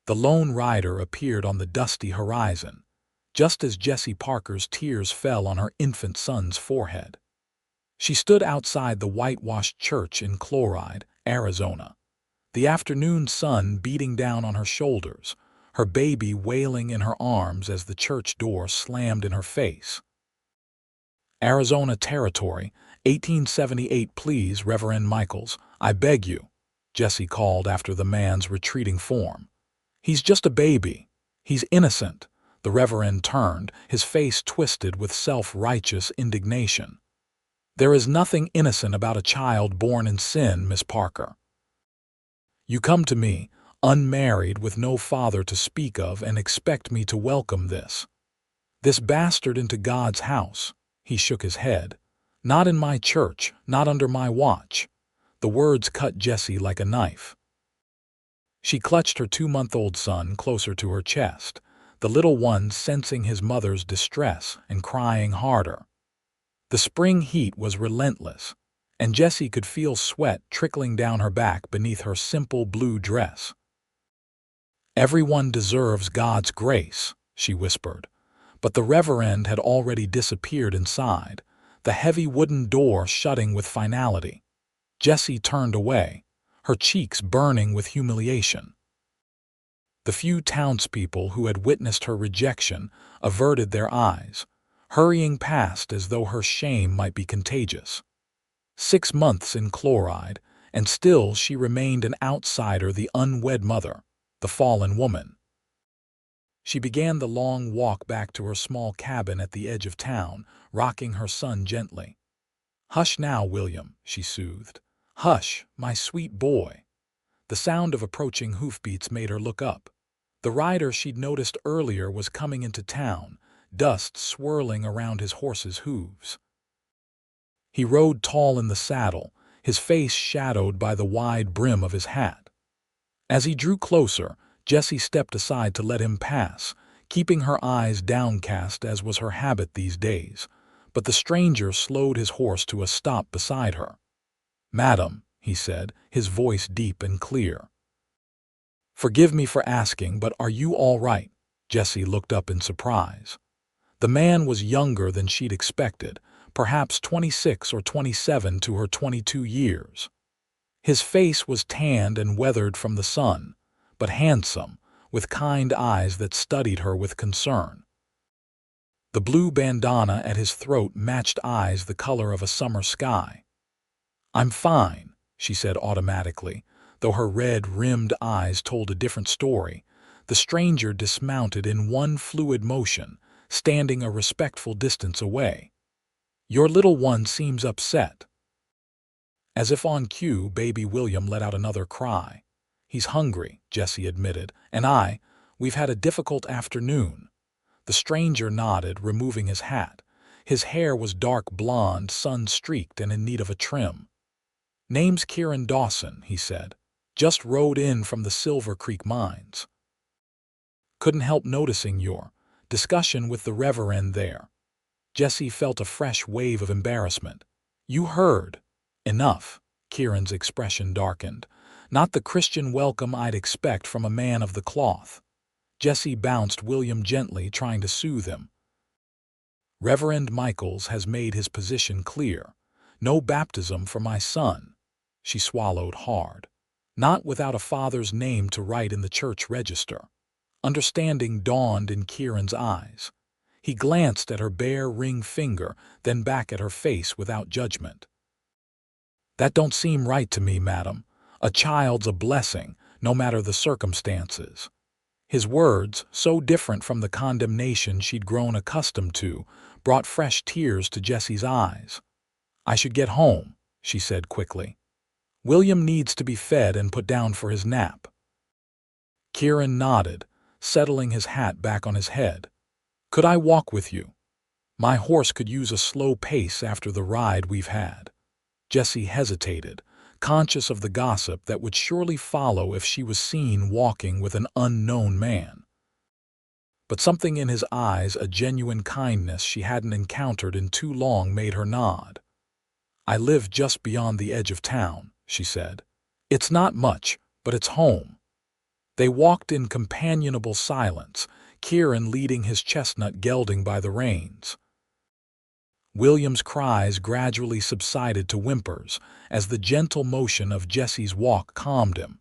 The lone rider appeared on the dusty horizon, just as Jessie Parker's tears fell on her infant son's forehead. She stood outside the whitewashed church in Chloride, Arizona, the afternoon sun beating down on her shoulders, her baby wailing in her arms as the church door slammed in her face. Arizona Territory, 1878. Please, Reverend Michaels, I beg you, Jessie called after the man's retreating form. He's just a baby. He's innocent. The Reverend turned, his face twisted with self-righteous indignation. There is nothing innocent about a child born in sin, Miss Parker. You come to me, unmarried with no father to speak of, and expect me to welcome this bastard into God's house. He shook his head. Not in my church, not under my watch. The words cut Jessie like a knife. She clutched her 2-month-old son closer to her chest, the little one sensing his mother's distress and crying harder. The spring heat was relentless, and Jessie could feel sweat trickling down her back beneath her simple blue dress. Everyone deserves God's grace, she whispered, but the Reverend had already disappeared inside, the heavy wooden door shutting with finality. Jessie turned away, her cheeks burning with humiliation. The few townspeople who had witnessed her rejection averted their eyes, hurrying past as though her shame might be contagious. 6 months in Chloride, and still she remained an outsider, the unwed mother, the fallen woman. She began the long walk back to her small cabin at the edge of town, rocking her son gently. "Hush now, William," she soothed. "Hush, my sweet boy." The sound of approaching hoofbeats made her look up. The rider she'd noticed earlier was coming into town, dust swirling around his horse's hooves. He rode tall in the saddle, his face shadowed by the wide brim of his hat. As he drew closer, Jessie stepped aside to let him pass, keeping her eyes downcast as was her habit these days, but the stranger slowed his horse to a stop beside her. "Madam," he said, his voice deep and clear. "Forgive me for asking, but are you all right?" Jessie looked up in surprise. The man was younger than she'd expected, perhaps 26 or 27 to her 22 years. His face was tanned and weathered from the sun, but handsome, with kind eyes that studied her with concern. The blue bandana at his throat matched eyes the color of a summer sky. "I'm fine," she said automatically, though her red-rimmed eyes told a different story. The stranger dismounted in one fluid motion, standing a respectful distance away. "Your little one seems upset." As if on cue, baby William let out another cry. "He's hungry," Jessie admitted, "and we've had a difficult afternoon." The stranger nodded, removing his hat. His hair was dark blonde, sun-streaked and in need of a trim. "Name's Kieran Dawson," he said. "Just rode in from the Silver Creek mines. Couldn't help noticing your discussion with the Reverend there." Jessie felt a fresh wave of embarrassment. "You heard." "Enough." Kieran's expression darkened. "Not the Christian welcome I'd expect from a man of the cloth." Jessie bounced William gently, trying to soothe him. "Reverend Michaels has made his position clear. No baptism for my son." She swallowed hard. "Not without a father's name to write in the church register." Understanding dawned in Kieran's eyes. He glanced at her bare ring finger, then back at her face without judgment. "That don't seem right to me, madam. A child's a blessing, no matter the circumstances." His words, so different from the condemnation she'd grown accustomed to, brought fresh tears to Jessie's eyes. "I should get home," she said quickly. "William needs to be fed and put down for his nap." Kieran nodded, settling his hat back on his head. "Could I walk with you? My horse could use a slow pace after the ride we've had." Jessie hesitated, conscious of the gossip that would surely follow if she was seen walking with an unknown man. But something in his eyes, a genuine kindness she hadn't encountered in too long, made her nod. "I live just beyond the edge of town," she said. "It's not much, but it's home." They walked in companionable silence, Kieran leading his chestnut gelding by the reins. William's cries gradually subsided to whimpers as the gentle motion of Jessie's walk calmed him.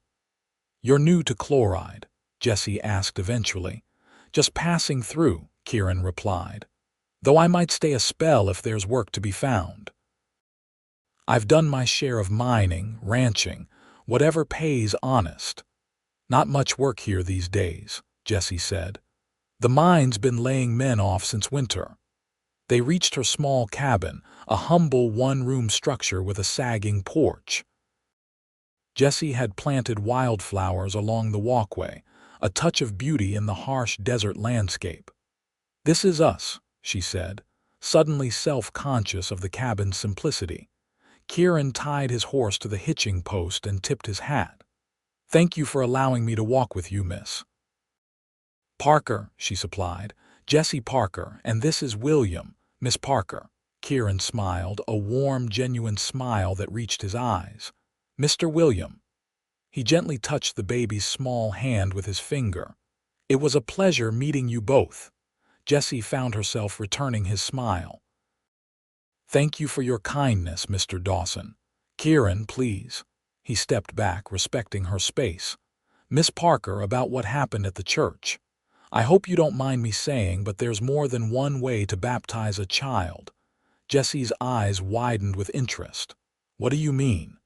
"You're new to Chloride?" Jessie asked eventually. "Just passing through," Kieran replied. "Though I might stay a spell if there's work to be found. I've done my share of mining, ranching, whatever pays honest." "Not much work here these days," Jessie said. "The mine's been laying men off since winter." They reached her small cabin, a humble one-room structure with a sagging porch. Jessie had planted wildflowers along the walkway, a touch of beauty in the harsh desert landscape. "This is us," she said, suddenly self-conscious of the cabin's simplicity. Kieran tied his horse to the hitching post and tipped his hat. "Thank you for allowing me to walk with you, Miss Parker," she supplied. "Jessie Parker, and this is William, Miss Parker." Kieran smiled, a warm, genuine smile that reached his eyes. "Mr. William." He gently touched the baby's small hand with his finger. "It was a pleasure meeting you both." Jessie found herself returning his smile. "Thank you for your kindness, Mr. Dawson." "Kieran, please." He stepped back, respecting her space. "Miss Parker, about what happened at the church. I hope you don't mind me saying, but there's more than one way to baptize a child." Jessie's eyes widened with interest. "What do you mean?"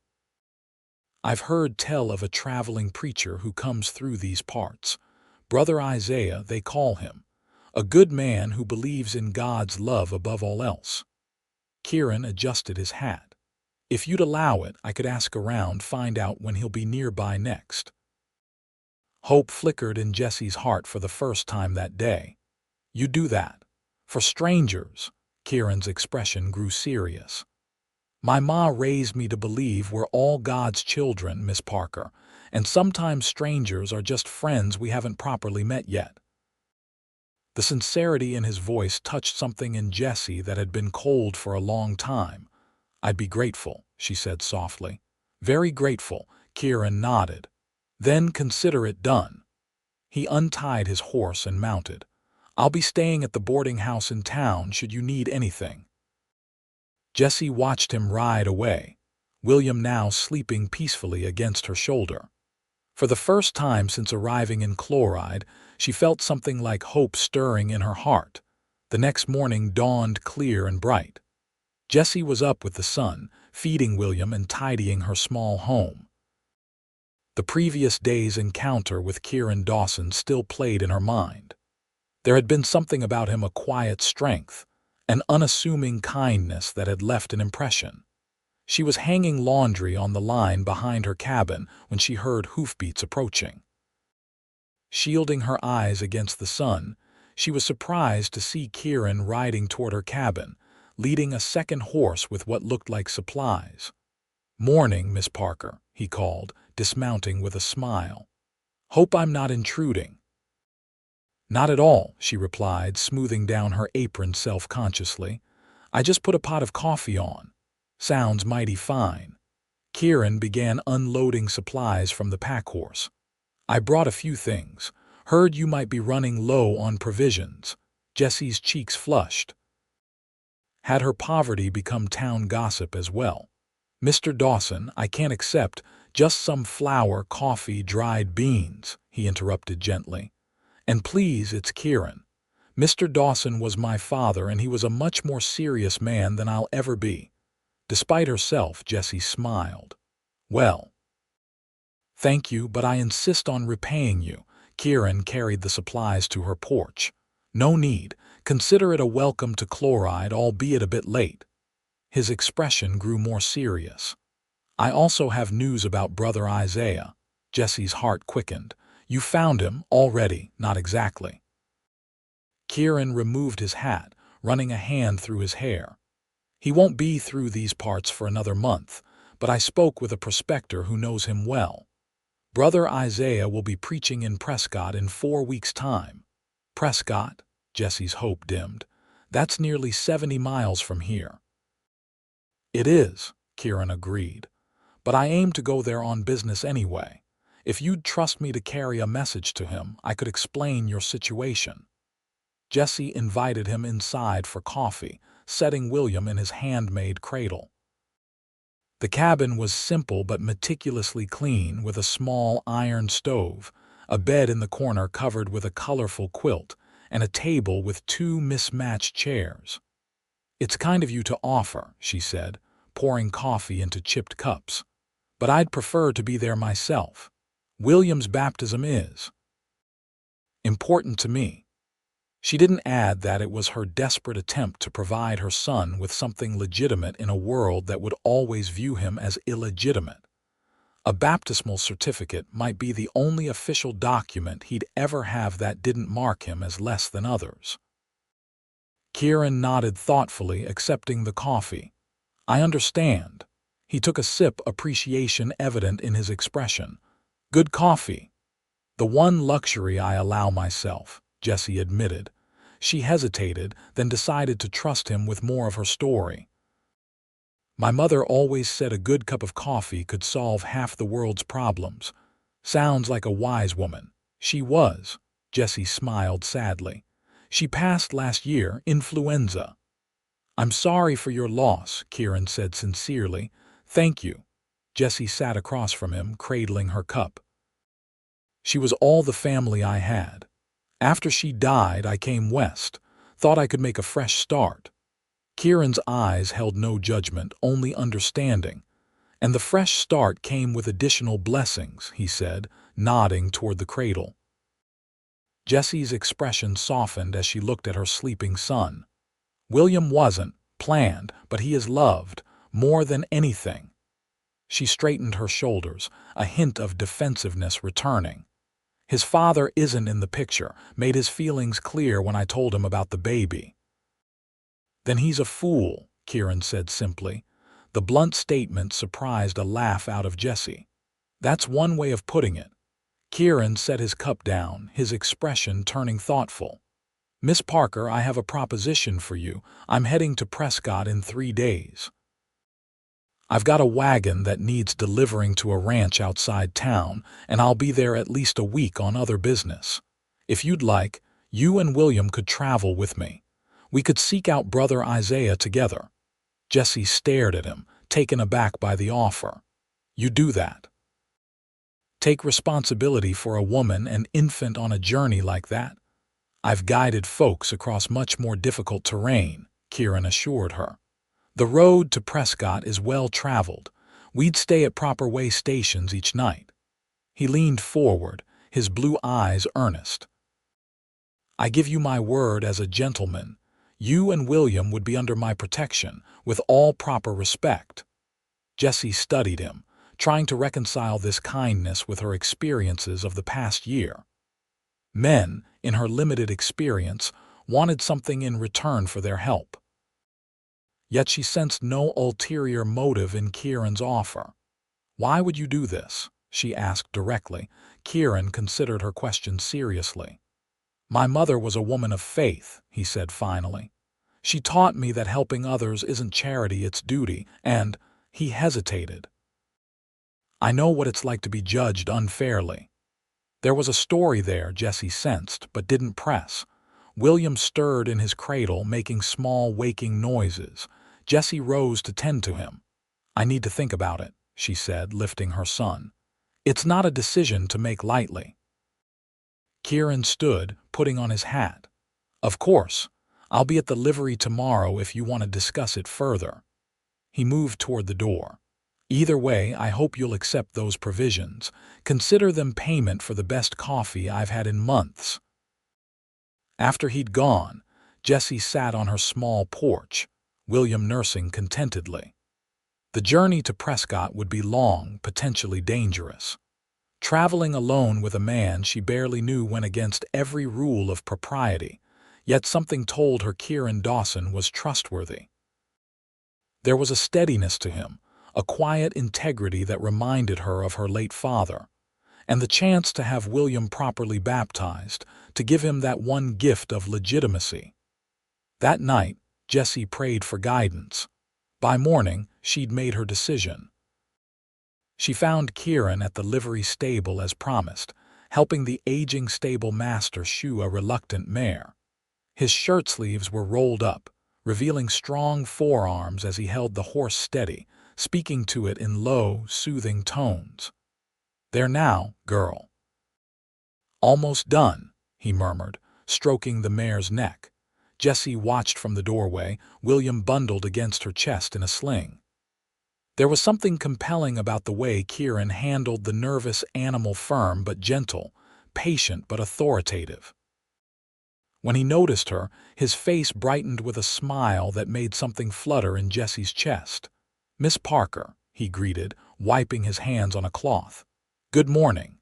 "I've heard tell of a traveling preacher who comes through these parts. Brother Isaiah, they call him. A good man who believes in God's love above all else." Kieran adjusted his hat. "If you'd allow it, I could ask around, find out when he'll be nearby next." Hope flickered in Jessie's heart for the first time that day. "You do that? For strangers?" Kieran's expression grew serious. "My ma raised me to believe we're all God's children, Miss Parker, and sometimes strangers are just friends we haven't properly met yet." The sincerity in his voice touched something in Jessie that had been cold for a long time. "I'd be grateful," she said softly. "Very grateful," Kieran nodded. "Then consider it done." He untied his horse and mounted. "I'll be staying at the boarding house in town should you need anything." Jessie watched him ride away, William now sleeping peacefully against her shoulder. For the first time since arriving in Chloride, she felt something like hope stirring in her heart. The next morning dawned clear and bright. Jessie was up with the sun, feeding William and tidying her small home. The previous day's encounter with Kieran Dawson still played in her mind. There had been something about him, a quiet strength, an unassuming kindness that had left an impression. She was hanging laundry on the line behind her cabin when she heard hoofbeats approaching. Shielding her eyes against the sun, she was surprised to see Kieran riding toward her cabin, leading a second horse with what looked like supplies. "Morning, Miss Parker," he called, dismounting with a smile. "Hope I'm not intruding." "Not at all," she replied, smoothing down her apron self-consciously. "I just put a pot of coffee on." "Sounds mighty fine." Kieran began unloading supplies from the packhorse. "I brought a few things. Heard you might be running low on provisions." Jessie's cheeks flushed. Had her poverty become town gossip as well? "Mr. Dawson, I can't accept just some flour, coffee, dried beans," he interrupted gently. "And please, it's Kieran. Mr. Dawson was my father, and he was a much more serious man than I'll ever be." Despite herself, Jessie smiled. "Well, thank you, but I insist on repaying you." Kieran carried the supplies to her porch. "No need. Consider it a welcome to Chloride, albeit a bit late." His expression grew more serious. "I also have news about Brother Isaiah." Jessie's heart quickened. "You found him already?" "Not exactly." Kieran removed his hat, running a hand through his hair. "He won't be through these parts for another month, but I spoke with a prospector who knows him well. Brother Isaiah will be preaching in Prescott in 4 weeks' time." "Prescott?" Jessie's hope dimmed. "That's nearly 70 miles from here." "It is," Kieran agreed. "But I aim to go there on business anyway. If you'd trust me to carry a message to him, I could explain your situation." Jessie invited him inside for coffee, setting William in his handmade cradle. The cabin was simple but meticulously clean, with a small iron stove, a bed in the corner covered with a colorful quilt, and a table with two mismatched chairs. "It's kind of you to offer," she said, pouring coffee into chipped cups. "But I'd prefer to be there myself. William's baptism is important to me." She didn't add that it was her desperate attempt to provide her son with something legitimate in a world that would always view him as illegitimate. A baptismal certificate might be the only official document he'd ever have that didn't mark him as less than others. Kieran nodded thoughtfully, accepting the coffee. "I understand." He took a sip, appreciation evident in his expression. "Good coffee." "The one luxury I allow myself," Jessie admitted. She hesitated, then decided to trust him with more of her story. "My mother always said a good cup of coffee could solve half the world's problems." "Sounds like a wise woman." "She was." Jessie smiled sadly. "She passed last year, influenza." "I'm sorry for your loss," Kieran said sincerely. "Thank you." Jessie sat across from him, cradling her cup. "She was all the family I had. After she died, I came west, thought I could make a fresh start." Kieran's eyes held no judgment, only understanding. "And the fresh start came with additional blessings," he said, nodding toward the cradle. Jessie's expression softened as she looked at her sleeping son. "William wasn't planned, but he is loved, more than anything." She straightened her shoulders, a hint of defensiveness returning. "His father isn't in the picture, made his feelings clear when I told him about the baby." "Then he's a fool," Kieran said simply. The blunt statement surprised a laugh out of Jessie. "That's one way of putting it." Kieran set his cup down, his expression turning thoughtful. "Miss Parker, I have a proposition for you. I'm heading to Prescott in 3 days. I've got a wagon that needs delivering to a ranch outside town, and I'll be there at least a week on other business. If you'd like, you and William could travel with me. We could seek out Brother Isaiah together." Jessie stared at him, taken aback by the offer. "You do that? Take responsibility for a woman and infant on a journey like that?" "I've guided folks across much more difficult terrain," Kieran assured her. "The road to Prescott is well traveled. We'd stay at proper way stations each night." He leaned forward, his blue eyes earnest. "I give you my word as a gentleman. You and William would be under my protection, with all proper respect." Jessie studied him, trying to reconcile this kindness with her experiences of the past year. Men, in her limited experience, wanted something in return for their help. Yet she sensed no ulterior motive in Kieran's offer. "Why would you do this?" she asked directly. Kieran considered her question seriously. "My mother was a woman of faith," he said finally. "She taught me that helping others isn't charity, it's duty, and—" he hesitated. "I know what it's like to be judged unfairly." There was a story there, Jessie sensed, but didn't press. William stirred in his cradle, making small waking noises. Jessie rose to tend to him. "I need to think about it," she said, lifting her son. "It's not a decision to make lightly." Kieran stood, putting on his hat. "Of course. I'll be at the livery tomorrow if you want to discuss it further." He moved toward the door. "Either way, I hope you'll accept those provisions. Consider them payment for the best coffee I've had in months." After he'd gone, Jessie sat on her small porch, William nursing contentedly. The journey to Prescott would be long, potentially dangerous. Traveling alone with a man she barely knew went against every rule of propriety, yet something told her Kieran Dawson was trustworthy. There was a steadiness to him, a quiet integrity that reminded her of her late father, and the chance to have William properly baptized, to give him that one gift of legitimacy. That night, Jessie prayed for guidance. By morning, she'd made her decision. She found Kieran at the livery stable as promised, helping the aging stable master shoe a reluctant mare. His shirt sleeves were rolled up, revealing strong forearms as he held the horse steady, speaking to it in low, soothing tones. "There now, girl." "Almost done," he murmured, stroking the mare's neck. Jessie watched from the doorway, William bundled against her chest in a sling. There was something compelling about the way Kieran handled the nervous animal, firm but gentle, patient but authoritative. When he noticed her, his face brightened with a smile that made something flutter in Jessie's chest. "Miss Parker," he greeted, wiping his hands on a cloth. "Good morning."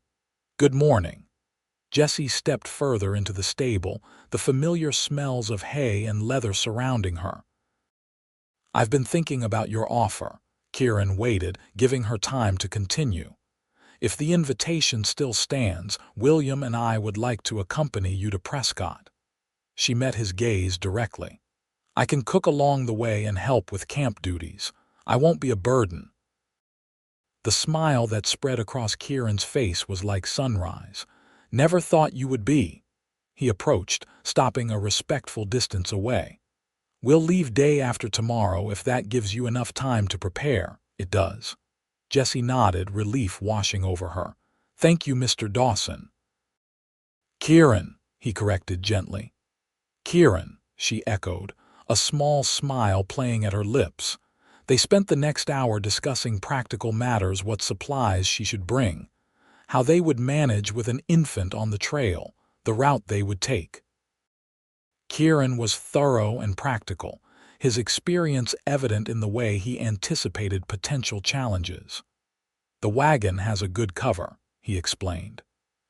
"Good morning." Jessie stepped further into the stable, the familiar smells of hay and leather surrounding her. "I've been thinking about your offer." Kieran waited, giving her time to continue. "If the invitation still stands, William and I would like to accompany you to Prescott." She met his gaze directly. "I can cook along the way and help with camp duties. I won't be a burden." The smile that spread across Kieran's face was like sunrise. "Never thought you would be." He approached, stopping a respectful distance away. "We'll leave day after tomorrow if that gives you enough time to prepare." "It does." Jessie nodded, relief washing over her. "Thank you, Mr. Dawson." "Kieran," he corrected gently. "Kieran," she echoed, a small smile playing at her lips. They spent the next hour discussing practical matters, what supplies she should bring, how they would manage with an infant on the trail, the route they would take. Kieran was thorough and practical, his experience evident in the way he anticipated potential challenges. "The wagon has a good cover," he explained.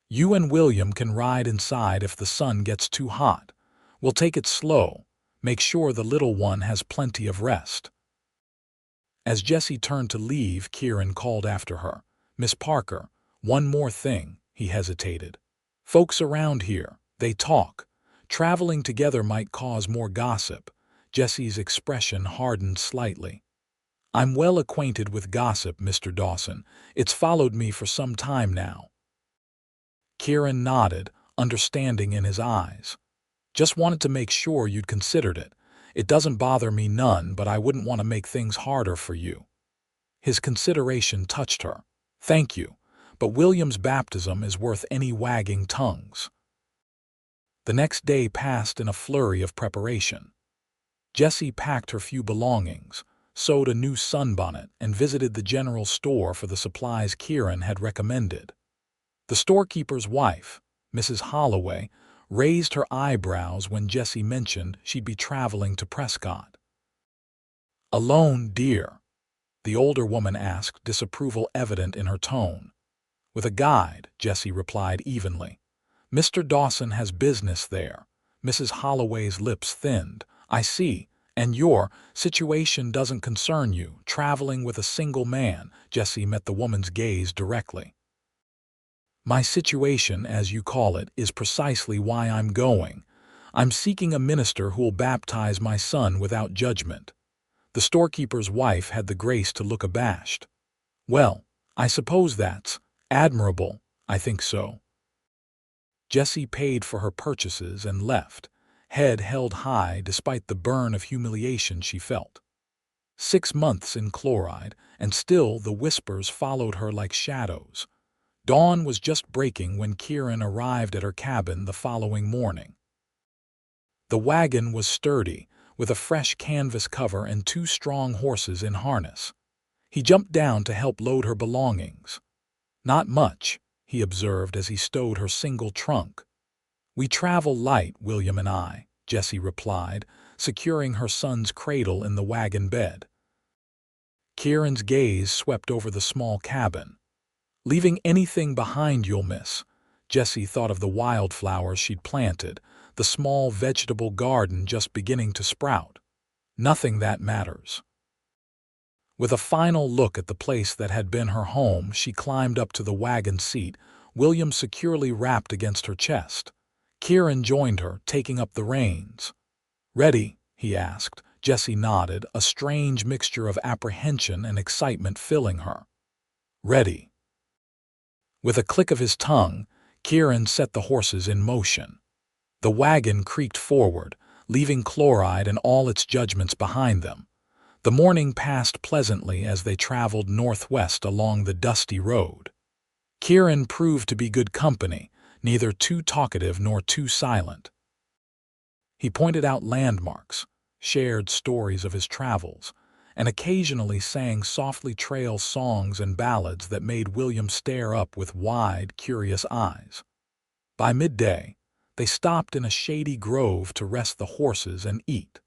"You and William can ride inside if the sun gets too hot. We'll take it slow, make sure the little one has plenty of rest." As Jessie turned to leave, Kieran called after her. "Miss Parker, one more thing." He hesitated. "Folks around here, they talk. Traveling together might cause more gossip." Jessie's expression hardened slightly. "I'm well acquainted with gossip, Mr. Dawson. It's followed me for some time now." Kieran nodded, understanding in his eyes. "Just wanted to make sure you'd considered it. It doesn't bother me none, but I wouldn't want to make things harder for you." His consideration touched her. "Thank you, but William's baptism is worth any wagging tongues." The next day passed in a flurry of preparation. Jessie packed her few belongings, sewed a new sunbonnet, and visited the general store for the supplies Kieran had recommended. The storekeeper's wife, Mrs. Holloway, raised her eyebrows when Jessie mentioned she'd be traveling to Prescott. "Alone, dear?" the older woman asked, disapproval evident in her tone. "With a guide," Jessie replied evenly. "Mr. Dawson has business there." Mrs. Holloway's lips thinned. "I see. And your situation doesn't concern you, traveling with a single man." Jessie met the woman's gaze directly. "My situation, as you call it, is precisely why I'm going. I'm seeking a minister who'll baptize my son without judgment." The storekeeper's wife had the grace to look abashed. "Well, I suppose that's admirable." "I think so." Jessie paid for her purchases and left, head held high despite the burn of humiliation she felt. 6 months in chloride, and still the whispers followed her like shadows. Dawn was just breaking when Kieran arrived at her cabin the following morning. The wagon was sturdy, with a fresh canvas cover and 2 strong horses in harness. He jumped down to help load her belongings. "Not much," he observed as he stowed her single trunk. "We travel light, William and I," Jessie replied, securing her son's cradle in the wagon bed. Kieran's gaze swept over the small cabin. "Leaving anything behind you'll miss." Jessie thought of the wildflowers she'd planted, the small vegetable garden just beginning to sprout. "Nothing that matters." With a final look at the place that had been her home, she climbed up to the wagon seat, William securely wrapped against her chest. Kieran joined her, taking up the reins. "Ready?" he asked. Jessie nodded, a strange mixture of apprehension and excitement filling her. Ready. With a click of his tongue, Kieran set the horses in motion. The wagon creaked forward, leaving Chloride and all its judgments behind them. The morning passed pleasantly as they traveled northwest along the dusty road. Kieran proved to be good company, neither too talkative nor too silent. He pointed out landmarks, shared stories of his travels, and occasionally sang softly trail songs and ballads that made William stare up with wide, curious eyes. By midday, they stopped in a shady grove to rest the horses and eat.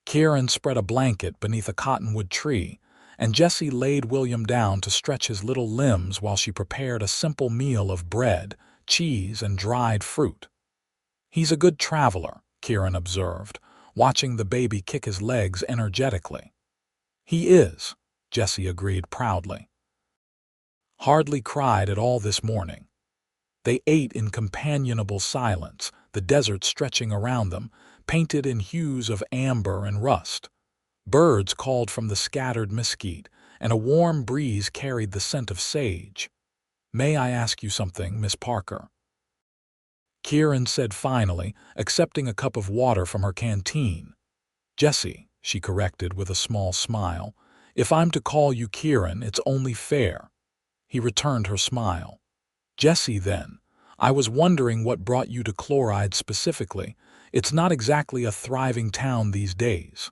Kieran spread a blanket beneath a cottonwood tree, and Jessie laid William down to stretch his little limbs while she prepared a simple meal of bread, cheese, and dried fruit. "He's a good traveler," Kieran observed, watching the baby kick his legs energetically. "He is," Jessie agreed proudly. Hardly cried at all this morning. They ate in companionable silence, the desert stretching around them, painted in hues of amber and rust. Birds called from the scattered mesquite, and a warm breeze carried the scent of sage. "May I ask you something, Miss Parker?" Kieran said finally, accepting a cup of water from her canteen. "Jessie," she corrected with a small smile. "If I'm to call you Kieran, it's only fair." He returned her smile. "Jessie, then. I was wondering what brought you to Chloride specifically. It's not exactly a thriving town these days."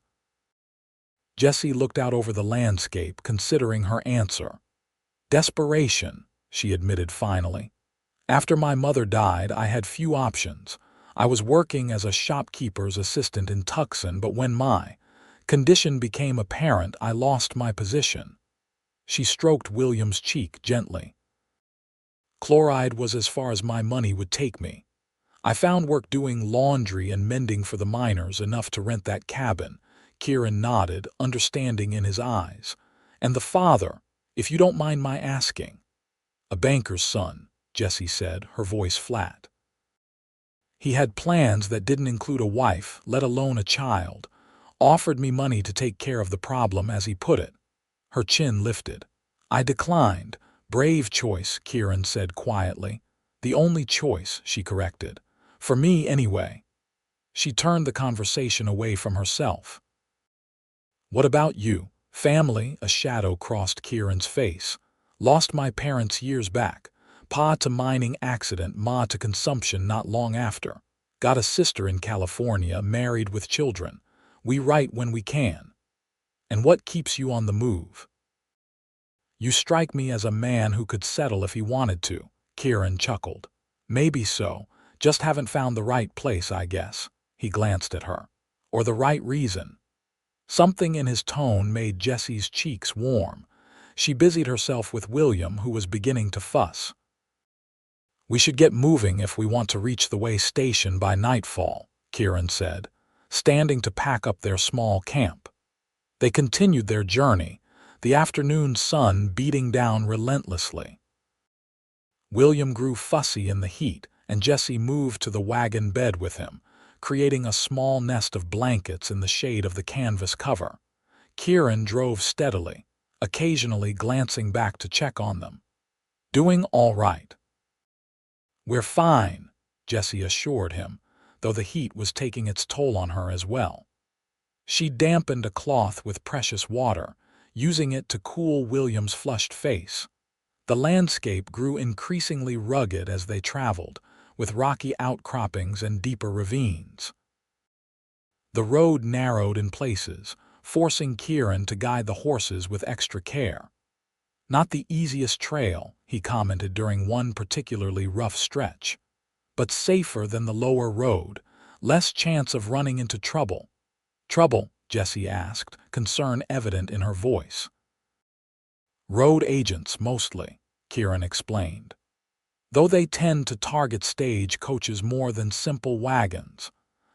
Jessie looked out over the landscape, considering her answer. "Desperation," she admitted finally. "After my mother died, I had few options. I was working as a shopkeeper's assistant in Tucson, but when my condition became apparent, I lost my position." She stroked William's cheek gently. "Chloride was as far as my money would take me. I found work doing laundry and mending for the miners, enough to rent that cabin." Kieran nodded, understanding in his eyes. "And the father, if you don't mind my asking?" "A banker's son," Jessie said, her voice flat. "He had plans that didn't include a wife, let alone a child. Offered me money to take care of the problem, as he put it." Her chin lifted. "I declined." "Brave choice," Kieran said quietly. "The only choice," she corrected. "For me, anyway." She turned the conversation away from herself. "What about you? Family?" A shadow crossed Kieran's face. "Lost my parents years back. Pa to mining accident, ma to consumption not long after. Got a sister in California, married with children. We write when we can." "And what keeps you on the move?" "You strike me as a man who could settle if he wanted to," Kieran chuckled. "Maybe so. Just haven't found the right place, I guess." He glanced at her. "Or the right reason." Something in his tone made Jessie's cheeks warm. She busied herself with William, who was beginning to fuss. "We should get moving if we want to reach the way station by nightfall," Kieran said, standing to pack up their small camp. They continued their journey, the afternoon sun beating down relentlessly. William grew fussy in the heat, and Jessie moved to the wagon bed with him, creating a small nest of blankets in the shade of the canvas cover. Kieran drove steadily, occasionally glancing back to check on them. "Doing all right?" "We're fine," Jessie assured him, though the heat was taking its toll on her as well. She dampened a cloth with precious water, using it to cool William's flushed face. The landscape grew increasingly rugged as they traveled, with rocky outcroppings and deeper ravines. The road narrowed in places, forcing Kieran to guide the horses with extra care. "Not the easiest trail," he commented during one particularly rough stretch, "but safer than the lower road, less chance of running into trouble." "Trouble?" Jessie asked, concern evident in her voice. "Road agents, mostly," Kieran explained. "Though they tend to target stage coaches more than simple wagons.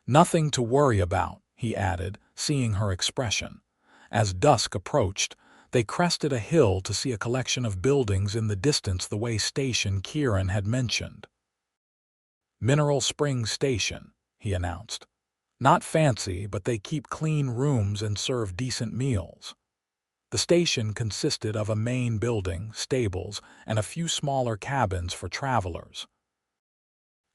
Nothing to worry about," he added, seeing her expression. As dusk approached, they crested a hill to see a collection of buildings in the distance, the way station Kieran had mentioned. "Mineral Springs Station," he announced. "Not fancy, but they keep clean rooms and serve decent meals." The station consisted of a main building, stables, and a few smaller cabins for travelers.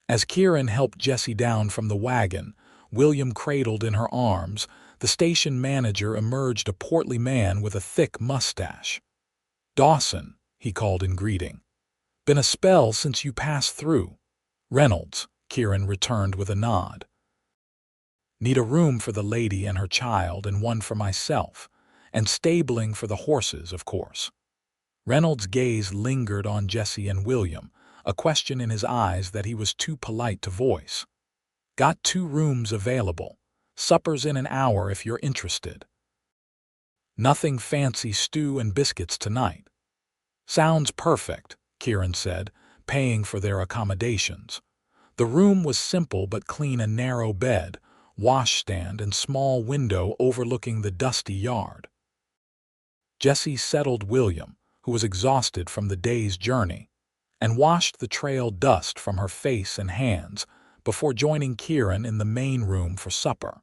As Kieran helped Jessie down from the wagon, William cradled in her arms, the station manager emerged a portly man with a thick mustache. "Dawson," he called in greeting. "Been a spell since you passed through." "Reynolds," Kieran returned with a nod. "Need a room for the lady and her child and one for myself, and stabling for the horses, of course." Reynolds' gaze lingered on Jessie and William, a question in his eyes that he was too polite to voice. "Got 2 rooms available. Supper's in an hour if you're interested. Nothing fancy, stew and biscuits tonight." "Sounds perfect," Kieran said, paying for their accommodations. The room was simple but clean: a narrow bed, washstand, and small window overlooking the dusty yard. Jessie settled William, who was exhausted from the day's journey, and washed the trail dust from her face and hands before joining Kieran in the main room for supper.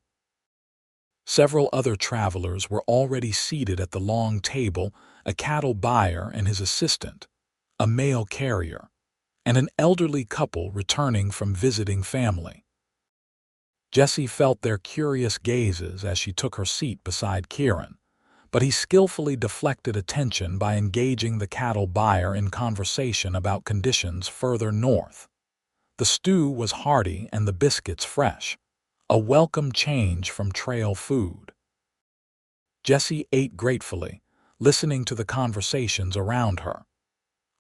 Several other travelers were already seated at the long table: a cattle buyer and his assistant, a mail carrier, and an elderly couple returning from visiting family. Jessie felt their curious gazes as she took her seat beside Kieran, but he skillfully deflected attention by engaging the cattle buyer in conversation about conditions further north. The stew was hearty and the biscuits fresh, a welcome change from trail food. Jessie ate gratefully, listening to the conversations around her.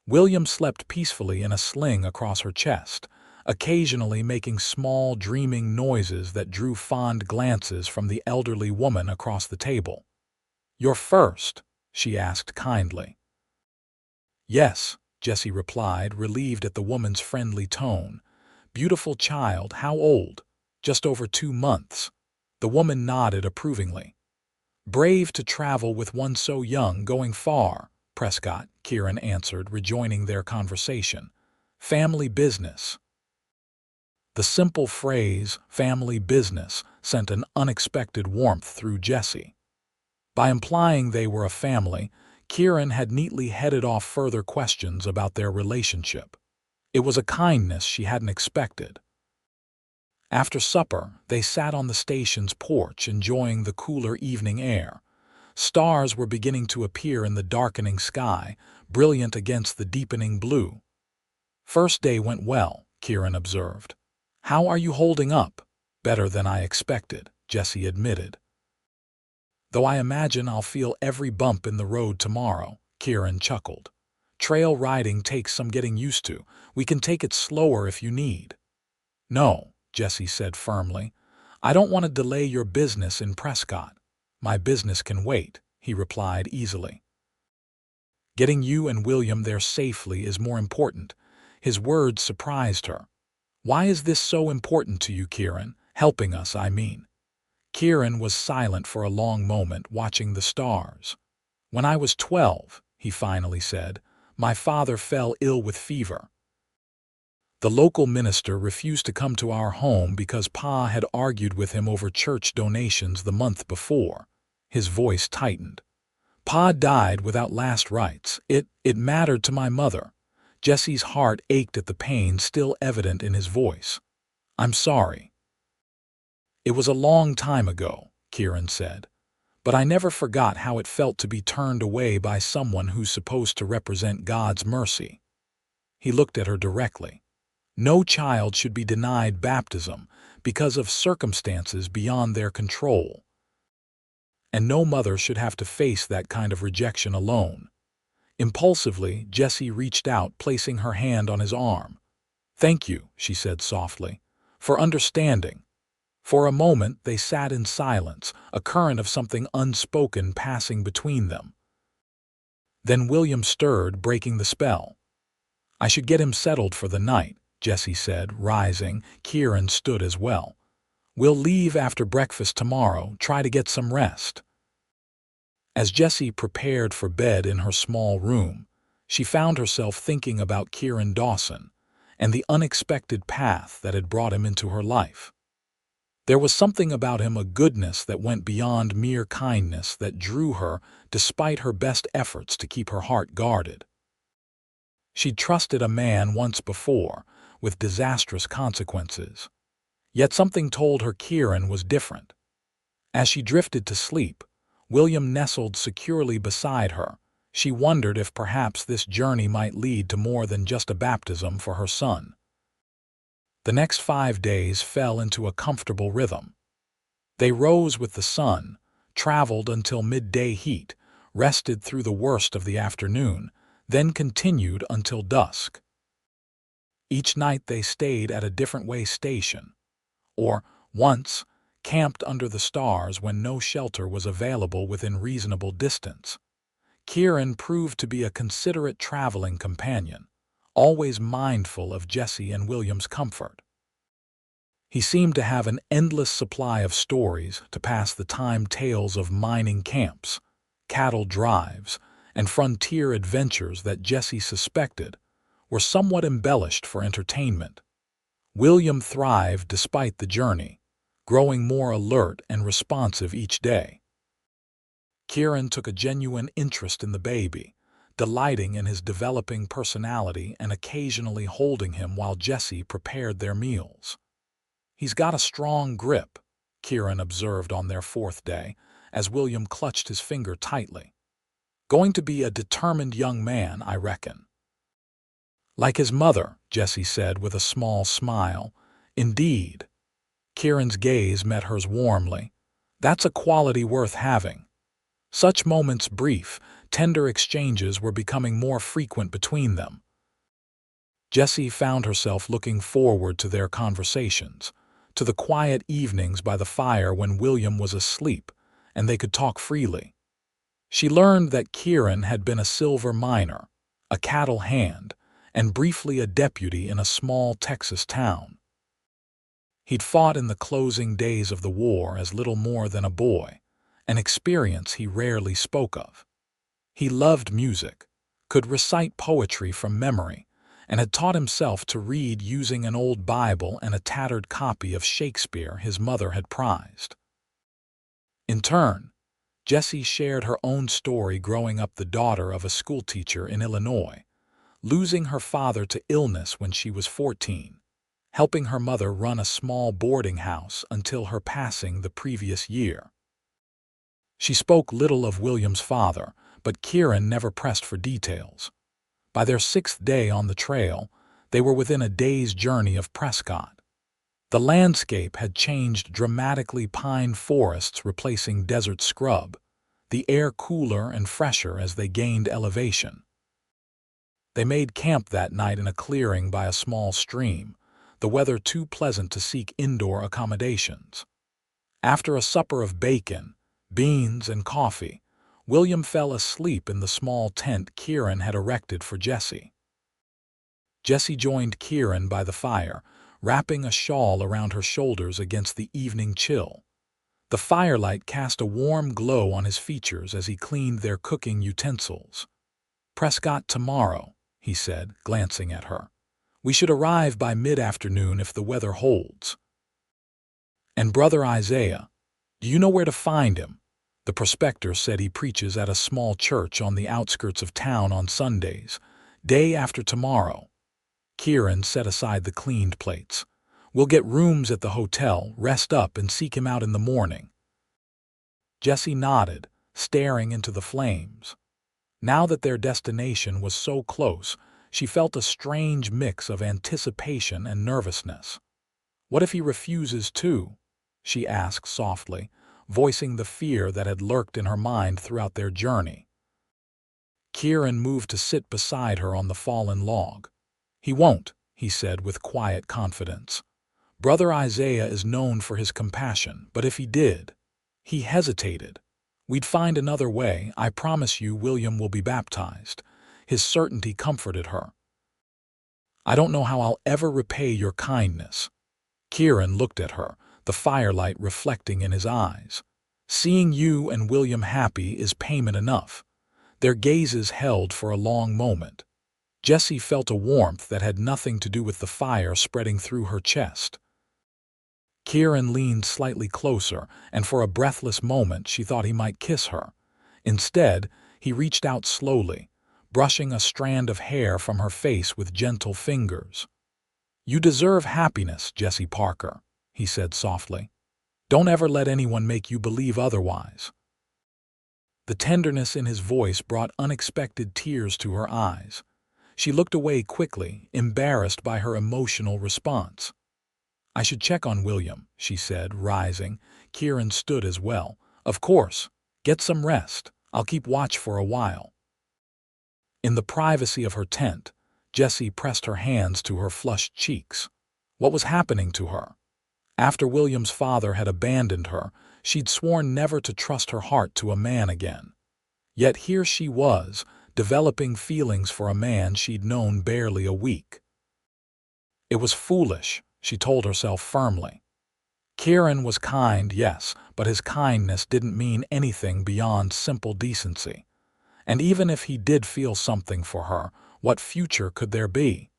William slept peacefully in a sling across her chest, occasionally making small, dreaming noises that drew fond glances from the elderly woman across the table. "You're first?" she asked kindly. "Yes," Jessie replied, relieved at the woman's friendly tone. "Beautiful child, how old?" "Just over 2 months." The woman nodded approvingly. "Brave to travel with one so young, going far." "Prescott," Kieran answered, rejoining their conversation. "Family business." The simple phrase, "family business," sent an unexpected warmth through Jessie. By implying they were a family, Kieran had neatly headed off further questions about their relationship. It was a kindness she hadn't expected. After supper, they sat on the station's porch enjoying the cooler evening air. Stars were beginning to appear in the darkening sky, brilliant against the deepening blue. "First day went well," Kieran observed. "How are you holding up?" "Better than I expected," Jessie admitted. "Though I imagine I'll feel every bump in the road tomorrow," Kieran chuckled. "Trail riding takes some getting used to. We can take it slower if you need." "No," Jessie said firmly. "I don't want to delay your business in Prescott." "My business can wait," he replied easily. "Getting you and William there safely is more important." His words surprised her. "Why is this so important to you, Kieran? Helping us, I mean." Kieran was silent for a long moment, watching the stars. "When I was 12, he finally said, "my father fell ill with fever. The local minister refused to come to our home because Pa had argued with him over church donations the month before." His voice tightened. "Pa died without last rites. It mattered to my mother." Jessie's heart ached at the pain still evident in his voice. "I'm sorry." "It was a long time ago," Kieran said, "but I never forgot how it felt to be turned away by someone who's supposed to represent God's mercy." He looked at her directly. "No child should be denied baptism because of circumstances beyond their control. And no mother should have to face that kind of rejection alone." Impulsively, Jessie reached out, placing her hand on his arm. "Thank you," she said softly, "for understanding." For a moment they sat in silence, a current of something unspoken passing between them. Then William stirred, breaking the spell. "I should get him settled for the night," Jessie said, rising. Kieran stood as well. "We'll leave after breakfast tomorrow. Try to get some rest." As Jessie prepared for bed in her small room, she found herself thinking about Kieran Dawson and the unexpected path that had brought him into her life. There was something about him, a goodness that went beyond mere kindness, that drew her despite her best efforts to keep her heart guarded. She'd trusted a man once before, with disastrous consequences. Yet something told her Kieran was different. As she drifted to sleep, William nestled securely beside her. She wondered if perhaps this journey might lead to more than just a baptism for her son. The next 5 days fell into a comfortable rhythm. They rose with the sun, traveled until midday heat, rested through the worst of the afternoon, then continued until dusk. Each night they stayed at a different way station, or, once, camped under the stars when no shelter was available within reasonable distance. Kieran proved to be a considerate traveling companion, always mindful of Jessie and William's comfort. He seemed to have an endless supply of stories to pass the time, tales of mining camps, cattle drives, and frontier adventures that Jessie suspected were somewhat embellished for entertainment. William thrived despite the journey, growing more alert and responsive each day. Kieran took a genuine interest in the baby, delighting in his developing personality and occasionally holding him while Jessie prepared their meals. "He's got a strong grip," Kieran observed on their 4th day, as William clutched his finger tightly. "Going to be a determined young man, I reckon." "Like his mother," Jessie said with a small smile. "Indeed." Kieran's gaze met hers warmly. "That's a quality worth having." Such moments, brief, tender exchanges, were becoming more frequent between them. Jessie found herself looking forward to their conversations, to the quiet evenings by the fire when William was asleep and they could talk freely. She learned that Kieran had been a silver miner, a cattle hand, and briefly a deputy in a small Texas town. He'd fought in the closing days of the war as little more than a boy, an experience he rarely spoke of. He loved music, could recite poetry from memory, and had taught himself to read using an old Bible and a tattered copy of Shakespeare his mother had prized. In turn, Jessie shared her own story, growing up the daughter of a schoolteacher in Illinois, losing her father to illness when she was 14, helping her mother run a small boarding house until her passing the previous year. She spoke little of William's father, but Kieran never pressed for details. By their 6th day on the trail, they were within a day's journey of Prescott. The landscape had changed dramatically, pine forests replacing desert scrub, the air cooler and fresher as they gained elevation. They made camp that night in a clearing by a small stream, the weather too pleasant to seek indoor accommodations. After a supper of bacon, beans, and coffee, William fell asleep in the small tent Kieran had erected for Jessie. Jessie joined Kieran by the fire, wrapping a shawl around her shoulders against the evening chill. The firelight cast a warm glow on his features as he cleaned their cooking utensils. "Prescott tomorrow," he said, glancing at her. "We should arrive by mid-afternoon if the weather holds." "And Brother Isaiah, do you know where to find him?" The prospector said. "He preaches at a small church on the outskirts of town on Sundays. Day after tomorrow." Kieran set aside the cleaned plates. "We'll get rooms at the hotel, rest up, and seek him out in the morning." Jessie nodded, staring into the flames. Now that their destination was so close, she felt a strange mix of anticipation and nervousness. "What if he refuses too?" she asked softly, voicing the fear that had lurked in her mind throughout their journey. Kieran moved to sit beside her on the fallen log. "He won't," he said with quiet confidence. "Brother Isaiah is known for his compassion, but if he did—" He hesitated. "We'd find another way. I promise you William will be baptized." His certainty comforted her. "I don't know how I'll ever repay your kindness." Kieran looked at her, the firelight reflecting in his eyes. "Seeing you and William happy is payment enough." Their gazes held for a long moment. Jessie felt a warmth that had nothing to do with the fire spreading through her chest. Kieran leaned slightly closer, and for a breathless moment she thought he might kiss her. Instead, he reached out slowly, brushing a strand of hair from her face with gentle fingers. "You deserve happiness, Jessie Parker," he said softly. "Don't ever let anyone make you believe otherwise." The tenderness in his voice brought unexpected tears to her eyes. She looked away quickly, embarrassed by her emotional response. "I should check on William," she said, rising. Kieran stood as well. "Of course. Get some rest. I'll keep watch for a while." In the privacy of her tent, Jessie pressed her hands to her flushed cheeks. What was happening to her? After William's father had abandoned her, she'd sworn never to trust her heart to a man again. Yet here she was, developing feelings for a man she'd known barely a week. It was foolish, she told herself firmly. Kieran was kind, yes, but his kindness didn't mean anything beyond simple decency. And even if he did feel something for her, what future could there be?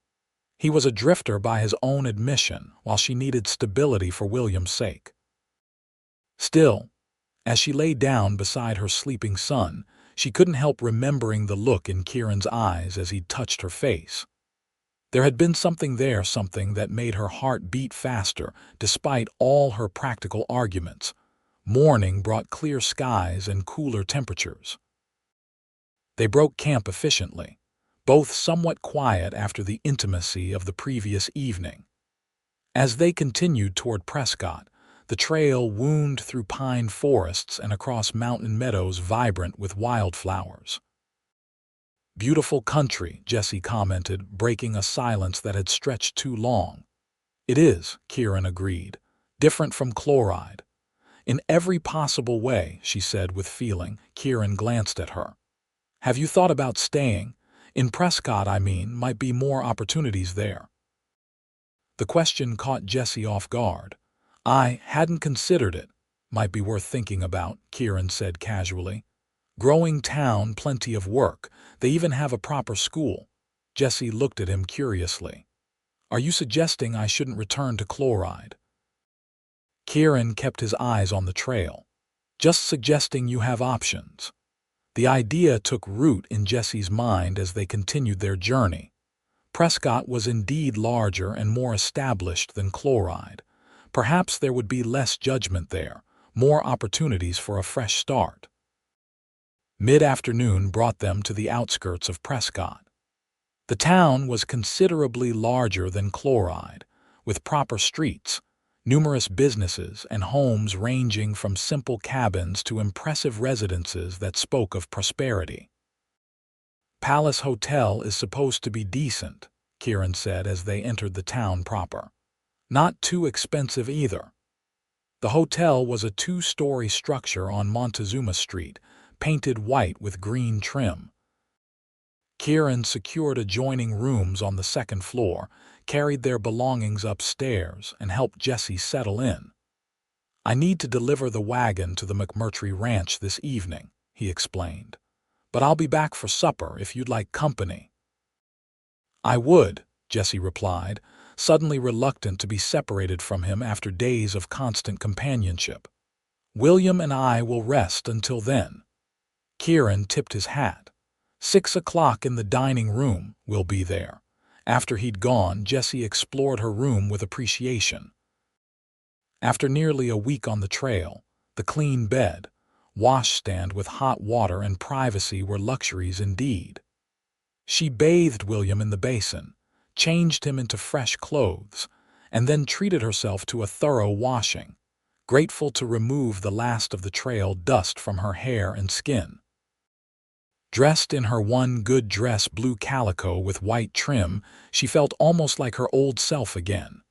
He was a drifter by his own admission, while she needed stability for William's sake. Still, as she lay down beside her sleeping son, she couldn't help remembering the look in Kieran's eyes as he touched her face. There had been something there, something that made her heart beat faster, despite all her practical arguments. Morning brought clear skies and cooler temperatures. They broke camp efficiently, both somewhat quiet after the intimacy of the previous evening. As they continued toward Prescott, the trail wound through pine forests and across mountain meadows vibrant with wildflowers. "Beautiful country," Jessie commented, breaking a silence that had stretched too long. "It is," Kieran agreed. "Different from Chloride." "In every possible way," she said with feeling. Kieran glanced at her. "Have you thought about staying? In Prescott, I mean, might be more opportunities there." The question caught Jessie off guard. "I hadn't considered it. Might be worth thinking about," Kieran said casually. "Growing town, plenty of work. They even have a proper school." Jessie looked at him curiously. "Are you suggesting I shouldn't return to Chloride?" Kieran kept his eyes on the trail. "Just suggesting you have options." The idea took root in Jessie's mind as they continued their journey. Prescott was indeed larger and more established than Chloride. Perhaps there would be less judgment there, more opportunities for a fresh start. Mid-afternoon brought them to the outskirts of Prescott. The town was considerably larger than Chloride, with proper streets, numerous businesses and homes ranging from simple cabins to impressive residences that spoke of prosperity. "Palace Hotel is supposed to be decent," Kieran said as they entered the town proper. "Not too expensive either." The hotel was a two-story structure on Montezuma Street, painted white with green trim. Kieran secured adjoining rooms on the second floor, carried their belongings upstairs, and helped Jessie settle in. "I need to deliver the wagon to the McMurtry Ranch this evening," he explained. "But I'll be back for supper if you'd like company." "I would," Jessie replied, suddenly reluctant to be separated from him after days of constant companionship. "William and I will rest until then." Kieran tipped his hat. 6 o'clock in the dining room, we'll be there." After he'd gone, Jessie explored her room with appreciation. After nearly a week on the trail, the clean bed, washstand with hot water and privacy were luxuries indeed. She bathed William in the basin, changed him into fresh clothes, and then treated herself to a thorough washing, grateful to remove the last of the trail dust from her hair and skin. Dressed in her one good dress, blue calico with white trim, she felt almost like her old self again.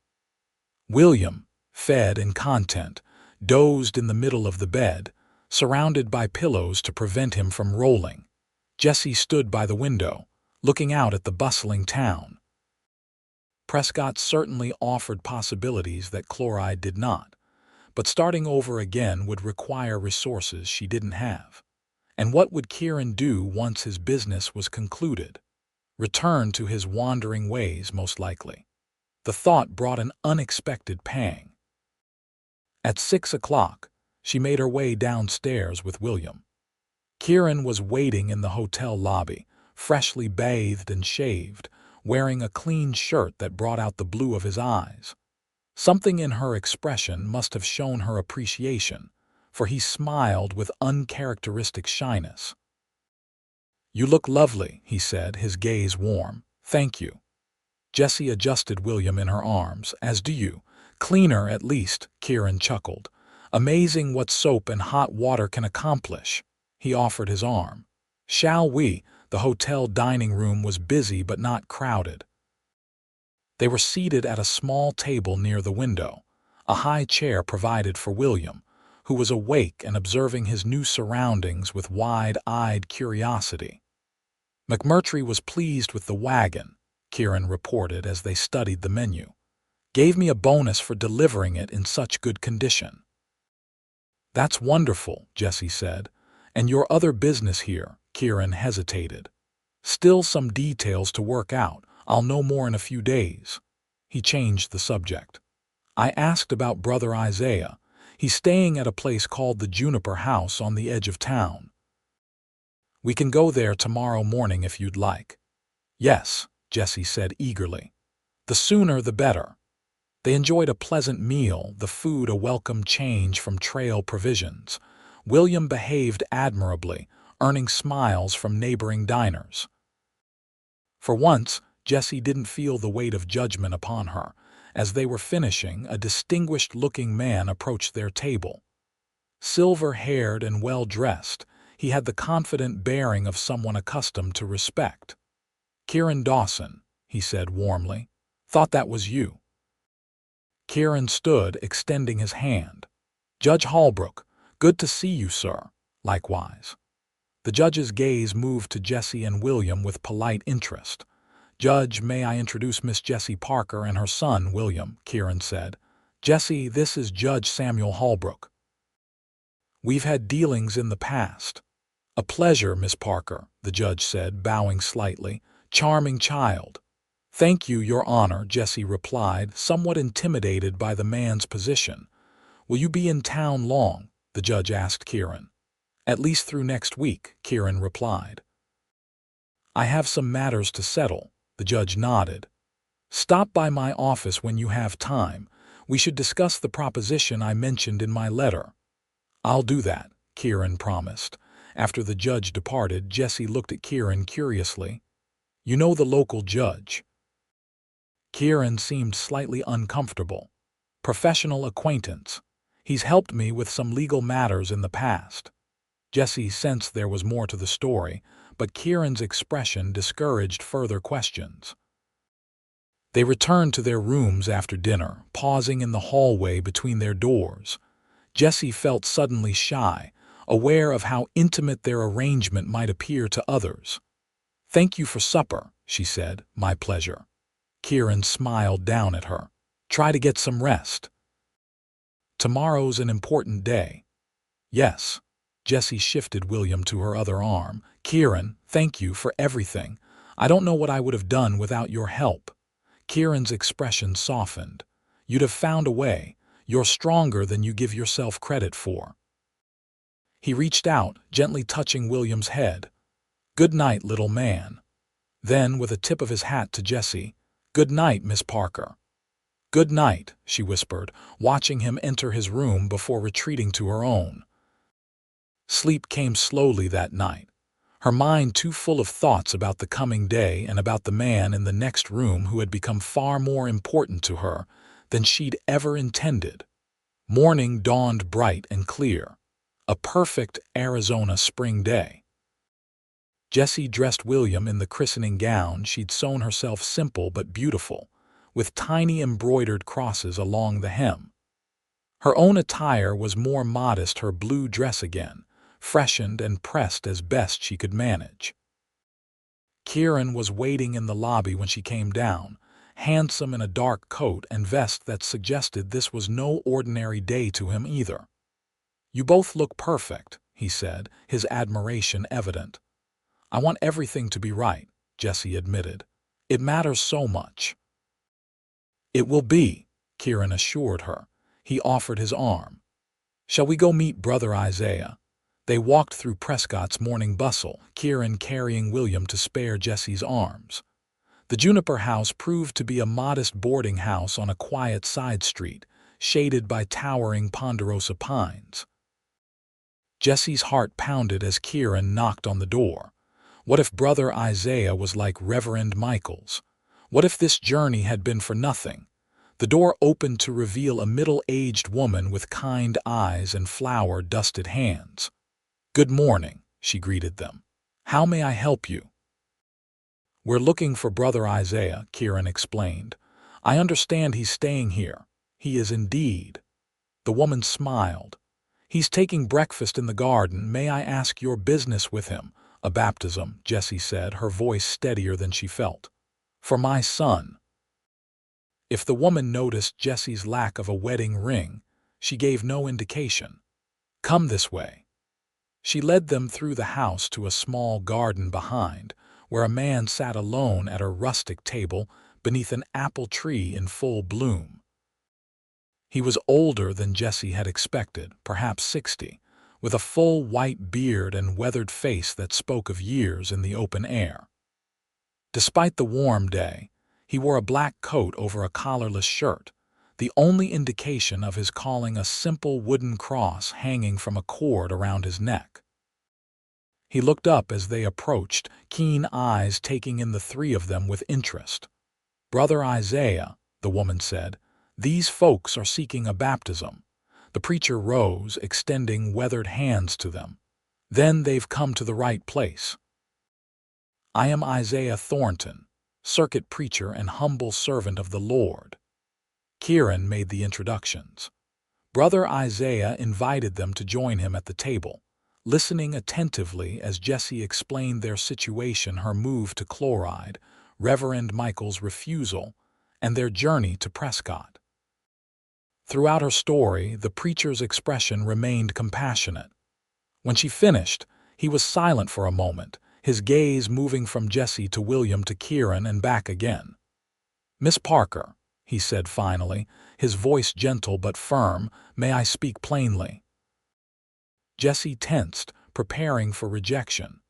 William, fed and content, dozed in the middle of the bed, surrounded by pillows to prevent him from rolling. Jessie stood by the window, looking out at the bustling town. Prescott certainly offered possibilities that Chloride did not, but starting over again would require resources she didn't have. And what would Kieran do once his business was concluded? Return to his wandering ways, most likely. The thought brought an unexpected pang. At 6 o'clock, she made her way downstairs with William. Kieran was waiting in the hotel lobby, freshly bathed and shaved, wearing a clean shirt that brought out the blue of his eyes. Something in her expression must have shown her appreciation, for he smiled with uncharacteristic shyness. "You look lovely," he said, his gaze warm. "Thank you." Jessie adjusted William in her arms. "As do you. Cleaner, at least," Kieran chuckled. "Amazing what soap and hot water can accomplish." He offered his arm. "Shall we?" The hotel dining room was busy but not crowded. They were seated at a small table near the window, a high chair provided for William, who was awake and observing his new surroundings with wide-eyed curiosity. "McMurtry was pleased with the wagon," Kieran reported as they studied the menu. "Gave me a bonus for delivering it in such good condition." "That's wonderful," Jessie said. "And your other business here?" Kieran hesitated. "Still some details to work out. I'll know more in a few days." He changed the subject. "I asked about Brother Isaiah. He's staying at a place called the Juniper House on the edge of town. We can go there tomorrow morning if you'd like." "Yes," Jessie said eagerly. "The sooner the better." They enjoyed a pleasant meal, the food a welcome change from trail provisions. William behaved admirably, earning smiles from neighboring diners. For once, Jessie didn't feel the weight of judgment upon her. As they were finishing, a distinguished-looking man approached their table. Silver-haired and well-dressed, he had the confident bearing of someone accustomed to respect. "Kieran Dawson," he said warmly. "Thought that was you." Kieran stood, extending his hand. "Judge Holbrook, good to see you, sir." "Likewise." The judge's gaze moved to Jessie and William with polite interest. "Judge, may I introduce Miss Jessie Parker and her son, William," Kieran said. "Jessie, this is Judge Samuel Holbrook. We've had dealings in the past." "A pleasure, Miss Parker," the judge said, bowing slightly. "Charming child." "Thank you, Your Honor," Jessie replied, somewhat intimidated by the man's position. "Will you be in town long?" the judge asked Kieran. "At least through next week," Kieran replied. "I have some matters to settle," the judge nodded. "Stop by my office when you have time. We should discuss the proposition I mentioned in my letter." "I'll do that," Kieran promised. After the judge departed, Jessie looked at Kieran curiously. "You know the local judge?" Kieran seemed slightly uncomfortable. "Professional acquaintance. He's helped me with some legal matters in the past." Jessie sensed there was more to the story, but Kieran's expression discouraged further questions. They returned to their rooms after dinner, pausing in the hallway between their doors. Jessie felt suddenly shy, aware of how intimate their arrangement might appear to others. "Thank you for supper," she said. "My pleasure." Kieran smiled down at her. "Try to get some rest. Tomorrow's an important day." "Yes." Jessie shifted William to her other arm. "Kieran, thank you for everything. I don't know what I would have done without your help." Kieran's expression softened. "You'd have found a way. You're stronger than you give yourself credit for." He reached out, gently touching William's head. "Good night, little man." Then, with a tip of his hat to Jessie, "Good night, Miss Parker." "Good night," she whispered, watching him enter his room before retreating to her own. Sleep came slowly that night, her mind too full of thoughts about the coming day and about the man in the next room who had become far more important to her than she'd ever intended. Morning dawned bright and clear, a perfect Arizona spring day. Jessie dressed William in the christening gown she'd sewn herself, simple but beautiful, with tiny embroidered crosses along the hem. Her own attire was more modest, her blue dress again, freshened and pressed as best she could manage. Kieran was waiting in the lobby when she came down, handsome in a dark coat and vest that suggested this was no ordinary day to him either. "You both look perfect," he said, his admiration evident. "I want everything to be right," Jessie admitted. "It matters so much." "It will be," Kieran assured her, He offered his arm. "Shall we go meet Brother Isaiah?" They walked through Prescott's morning bustle, Kieran carrying William to spare Jessie's arms. The Juniper House proved to be a modest boarding house on a quiet side street, shaded by towering ponderosa pines. Jessie's heart pounded as Kieran knocked on the door. What if Brother Isaiah was like Reverend Michael's? What if this journey had been for nothing? The door opened to reveal a middle-aged woman with kind eyes and flour-dusted hands. "Good morning," she greeted them. "How may I help you?" "We're looking for Brother Isaiah," Kieran explained. "I understand he's staying here." "He is indeed." The woman smiled. "He's taking breakfast in the garden. May I ask your business with him?" "A baptism," Jessie said, her voice steadier than she felt. "For my son." If the woman noticed Jessie's lack of a wedding ring, she gave no indication. "Come this way." She led them through the house to a small garden behind, where a man sat alone at a rustic table beneath an apple tree in full bloom. He was older than Jessie had expected, perhaps 60, with a full white beard and weathered face that spoke of years in the open air. Despite the warm day, he wore a black coat over a collarless shirt, the only indication of his calling, a simple wooden cross hanging from a cord around his neck. He looked up as they approached, keen eyes taking in the three of them with interest. "Brother Isaiah," the woman said, "these folks are seeking a baptism." The preacher rose, extending weathered hands to them. "Then they've come to the right place. I am Isaiah Thornton, circuit preacher and humble servant of the Lord." Kieran made the introductions. Brother Isaiah invited them to join him at the table, listening attentively as Jessie explained their situation, her move to Chloride, Reverend Michael's refusal, and their journey to Prescott. Throughout her story, the preacher's expression remained compassionate. When she finished, he was silent for a moment, his gaze moving from Jessie to William to Kieran and back again. "Miss Parker," he said finally, his voice gentle but firm, "may I speak plainly?" Jessie tensed, preparing for rejection.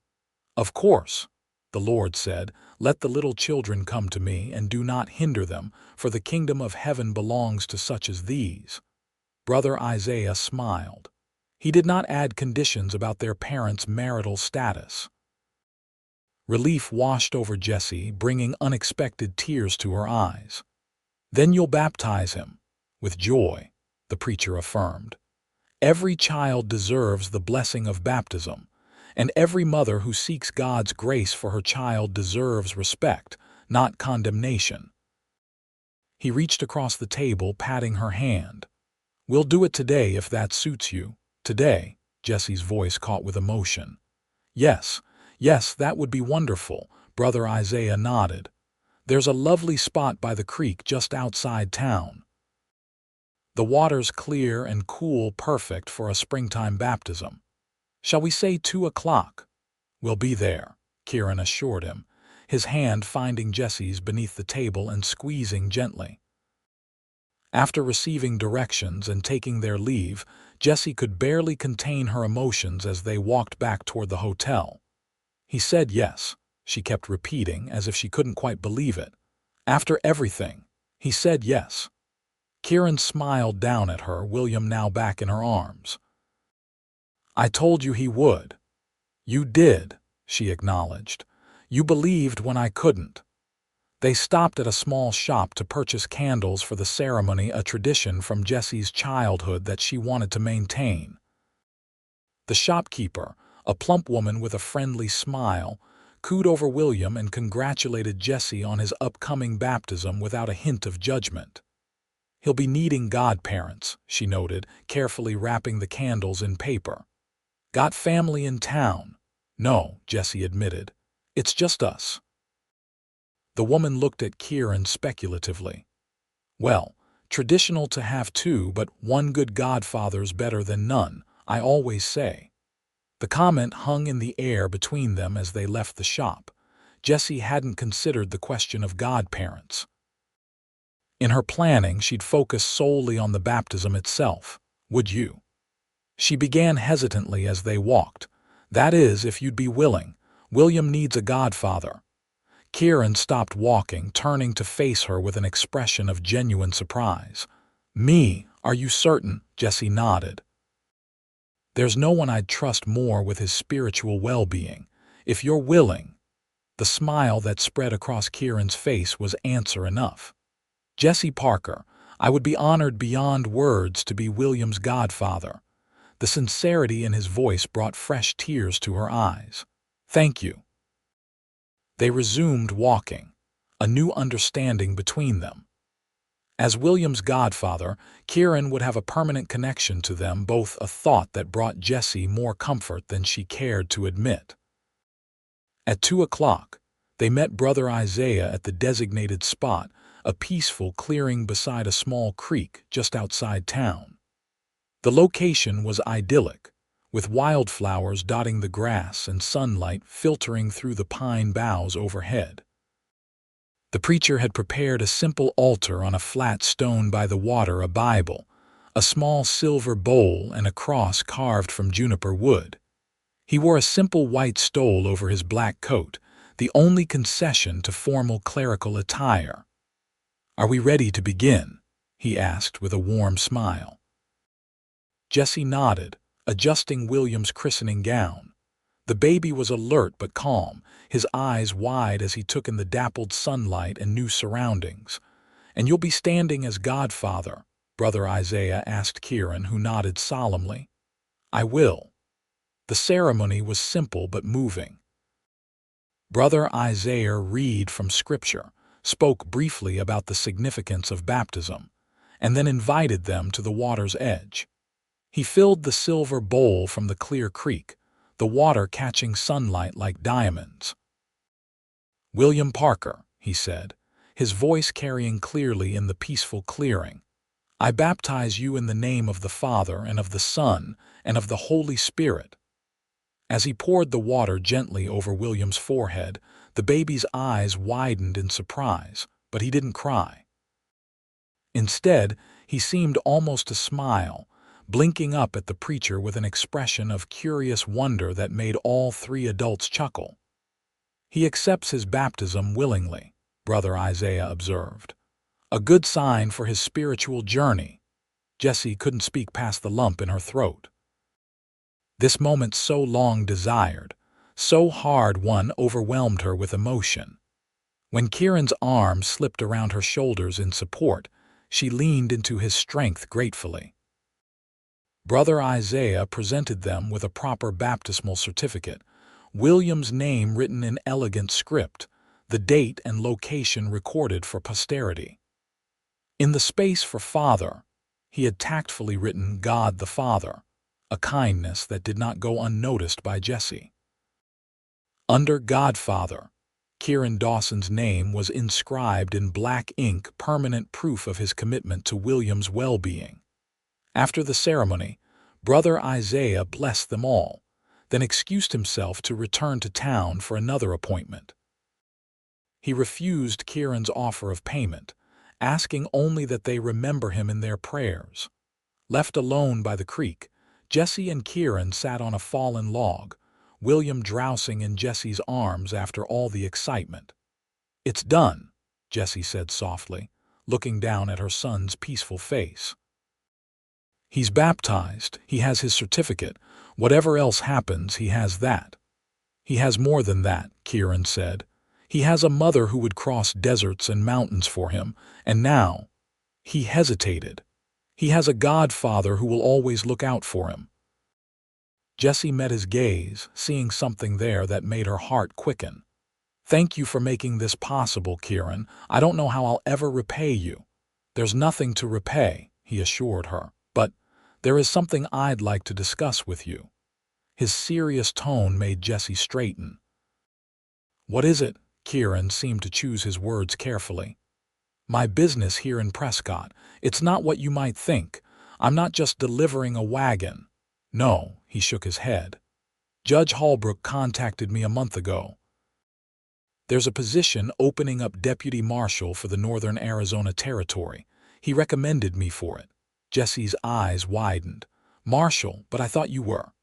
"Of course," the Lord said, "let the little children come to me, and do not hinder them, for the kingdom of heaven belongs to such as these." Brother Isaiah smiled. He did not add conditions about their parents' marital status. Relief washed over Jessie, bringing unexpected tears to her eyes. "Then you'll baptize him." "With joy," the preacher affirmed. "Every child deserves the blessing of baptism, and every mother who seeks God's grace for her child deserves respect, not condemnation." He reached across the table, patting her hand. "We'll do it today if that suits you." "Today?" Jessie's voice caught with emotion. "Yes, yes, that would be wonderful," Brother Isaiah nodded. "There's a lovely spot by the creek just outside town. The water's clear and cool, perfect for a springtime baptism. Shall we say 2 o'clock? "We'll be there," Kieran assured him, his hand finding Jessie's beneath the table and squeezing gently. After receiving directions and taking their leave, Jessie could barely contain her emotions as they walked back toward the hotel. "He said yes," she kept repeating as if she couldn't quite believe it. "After everything, he said yes." Kieran smiled down at her, William now back in her arms. "I told you he would." "You did," she acknowledged. "You believed when I couldn't." They stopped at a small shop to purchase candles for the ceremony, a tradition from Jessie's childhood that she wanted to maintain. The shopkeeper, a plump woman with a friendly smile, cooed over William and congratulated Jessie on his upcoming baptism without a hint of judgment. "He'll be needing godparents," she noted, carefully wrapping the candles in paper. "Got family in town?" "No," Jessie admitted. "It's just us." The woman looked at Kieran speculatively. "Well, traditional to have two, but one good godfather's better than none, I always say." The comment hung in the air between them as they left the shop. Jessie hadn't considered the question of godparents. In her planning, she'd focus solely on the baptism itself. Would you? She began hesitantly as they walked. That is, if you'd be willing. William needs a godfather. Kieran stopped walking, turning to face her with an expression of genuine surprise. Me? Are you certain? Jessie nodded. There's no one I'd trust more with his spiritual well-being. If you're willing. The smile that spread across Kieran's face was answer enough. Jessie Parker, I would be honored beyond words to be William's godfather. The sincerity in his voice brought fresh tears to her eyes. Thank you. They resumed walking, a new understanding between them. As William's godfather, Kieran would have a permanent connection to them, both a thought that brought Jessie more comfort than she cared to admit. At 2 o'clock, they met Brother Isaiah at the designated spot, a peaceful clearing beside a small creek just outside town. The location was idyllic, with wildflowers dotting the grass and sunlight filtering through the pine boughs overhead. The preacher had prepared a simple altar on a flat stone by the water, a Bible, a small silver bowl, and a cross carved from juniper wood. He wore a simple white stole over his black coat, the only concession to formal clerical attire. Are we ready to begin? He asked with a warm smile. Jessie nodded, adjusting William's christening gown. The baby was alert but calm, his eyes wide as he took in the dappled sunlight and new surroundings. And you'll be standing as godfather, Brother Isaiah asked Kieran, who nodded solemnly. I will. The ceremony was simple but moving. Brother Isaiah read from Scripture, spoke briefly about the significance of baptism, and then invited them to the water's edge. He filled the silver bowl from the clear creek, the water catching sunlight like diamonds. William Parker, he said, his voice carrying clearly in the peaceful clearing, I baptize you in the name of the Father and of the Son and of the Holy Spirit. As he poured the water gently over William's forehead, the baby's eyes widened in surprise, but he didn't cry. Instead, he seemed almost to smile, blinking up at the preacher with an expression of curious wonder that made all three adults chuckle. He accepts his baptism willingly, Brother Isaiah observed. A good sign for his spiritual journey. Jessie couldn't speak past the lump in her throat. This moment so long desired, so hard won, overwhelmed her with emotion. When Kieran's arm slipped around her shoulders in support, she leaned into his strength gratefully. Brother Isaiah presented them with a proper baptismal certificate, William's name written in elegant script, the date and location recorded for posterity. In the space for Father, he had tactfully written God the Father, a kindness that did not go unnoticed by Jessie. Under Godfather, Kieran Dawson's name was inscribed in black ink, permanent proof of his commitment to William's well-being. After the ceremony, Brother Isaiah blessed them all, then excused himself to return to town for another appointment. He refused Kieran's offer of payment, asking only that they remember him in their prayers. Left alone by the creek, Jessie and Kieran sat on a fallen log, William drowsing in Jessie's arms after all the excitement. It's done, Jessie said softly, looking down at her son's peaceful face. He's baptized, he has his certificate. Whatever else happens, he has that. He has more than that, Kieran said. He has a mother who would cross deserts and mountains for him, and now, he hesitated. He has a godfather who will always look out for him. Jessie met his gaze, seeing something there that made her heart quicken. Thank you for making this possible, Kieran. I don't know how I'll ever repay you. There's nothing to repay, he assured her, but there is something I'd like to discuss with you. His serious tone made Jessie straighten. What is it? Kieran seemed to choose his words carefully. My business here in Prescott. It's not what you might think. I'm not just delivering a wagon. No, he shook his head. Judge Holbrook contacted me a month ago. There's a position opening up deputy marshal for the Northern Arizona Territory. He recommended me for it. Jessie's eyes widened. Marshal, but I thought you were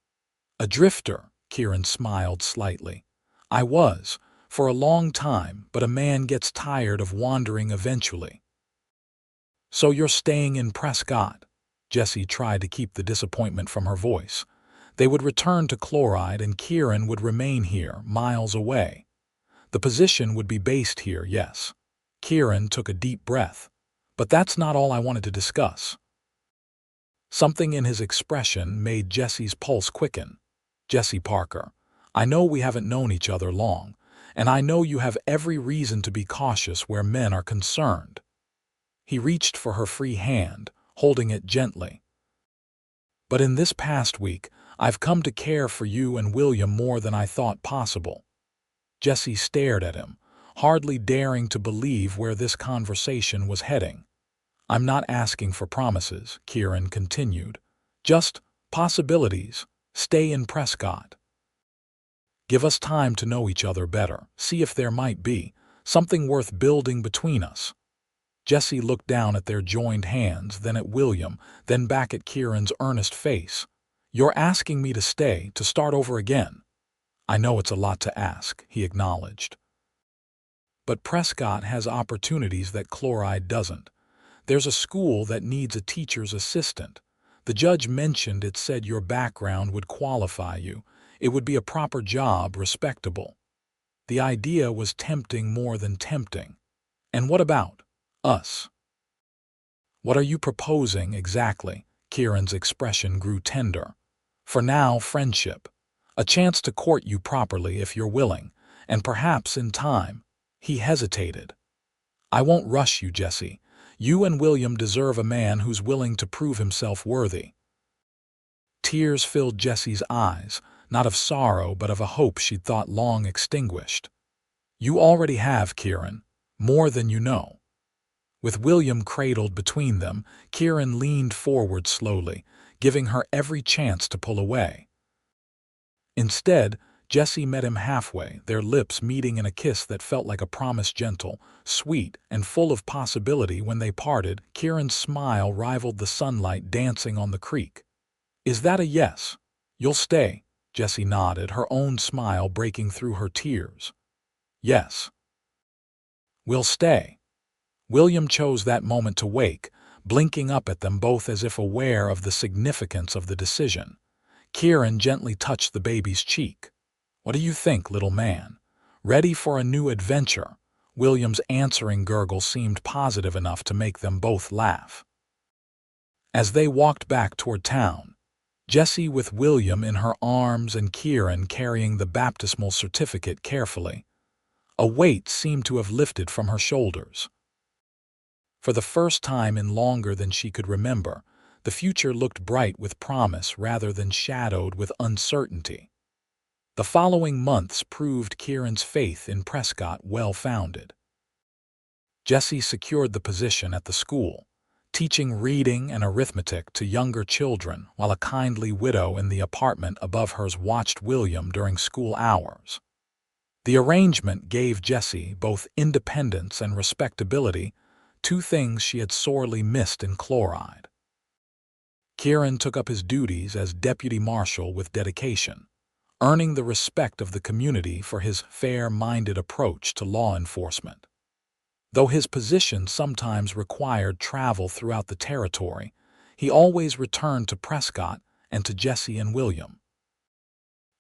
a drifter. Kieran smiled slightly. I was, for a long time, but a man gets tired of wandering eventually. So you're staying in Prescott? Jessie tried to keep the disappointment from her voice. They would return to Chloride and Kieran would remain here, miles away. The position would be based here, yes. Kieran took a deep breath. But that's not all I wanted to discuss. Something in his expression made Jessie's pulse quicken. Jessie Parker, I know we haven't known each other long, and I know you have every reason to be cautious where men are concerned. He reached for her free hand, holding it gently. But in this past week, I've come to care for you and William more than I thought possible. Jessie stared at him, hardly daring to believe where this conversation was heading. I'm not asking for promises, Kieran continued. Just possibilities. Stay in Prescott. Give us time to know each other better, see if there might be something worth building between us. Jessie looked down at their joined hands, then at William, then back at Kieran's earnest face. You're asking me to stay, to start over again? I know it's a lot to ask, he acknowledged. But Prescott has opportunities that Chloride doesn't. There's a school that needs a teacher's assistant. The judge mentioned it said your background would qualify you. It would be a proper job, respectable. The idea was tempting more than tempting. And what about us? What are you proposing exactly? Kieran's expression grew tender. For now, friendship. A chance to court you properly if you're willing, and perhaps in time. He hesitated. I won't rush you, Jessie. You and William deserve a man who's willing to prove himself worthy. Tears filled Jessie's eyes, not of sorrow but of a hope she'd thought long extinguished. You already have, Kieran, more than you know. With William cradled between them, Kieran leaned forward slowly, giving her every chance to pull away. Instead, Jessie met him halfway, their lips meeting in a kiss that felt like a promise, gentle, sweet, and full of possibility. When they parted, Kieran's smile rivaled the sunlight dancing on the creek. Is that a yes? You'll stay? Jessie nodded, her own smile breaking through her tears. Yes. We'll stay. William chose that moment to wake, blinking up at them both as if aware of the significance of the decision. Kieran gently touched the baby's cheek. What do you think, little man? Ready for a new adventure? William's answering gurgle seemed positive enough to make them both laugh. As they walked back toward town, Jessie with William in her arms and Kieran carrying the baptismal certificate carefully, a weight seemed to have lifted from her shoulders. For the first time in longer than she could remember, the future looked bright with promise rather than shadowed with uncertainty. The following months proved Kieran's faith in Prescott well-founded. Jessie secured the position at the school, teaching reading and arithmetic to younger children while a kindly widow in the apartment above hers watched William during school hours. The arrangement gave Jessie both independence and respectability, two things she had sorely missed in Chloride. Kieran took up his duties as deputy marshal with dedication, earning the respect of the community for his fair-minded approach to law enforcement. Though his position sometimes required travel throughout the territory, he always returned to Prescott and to Jessie and William.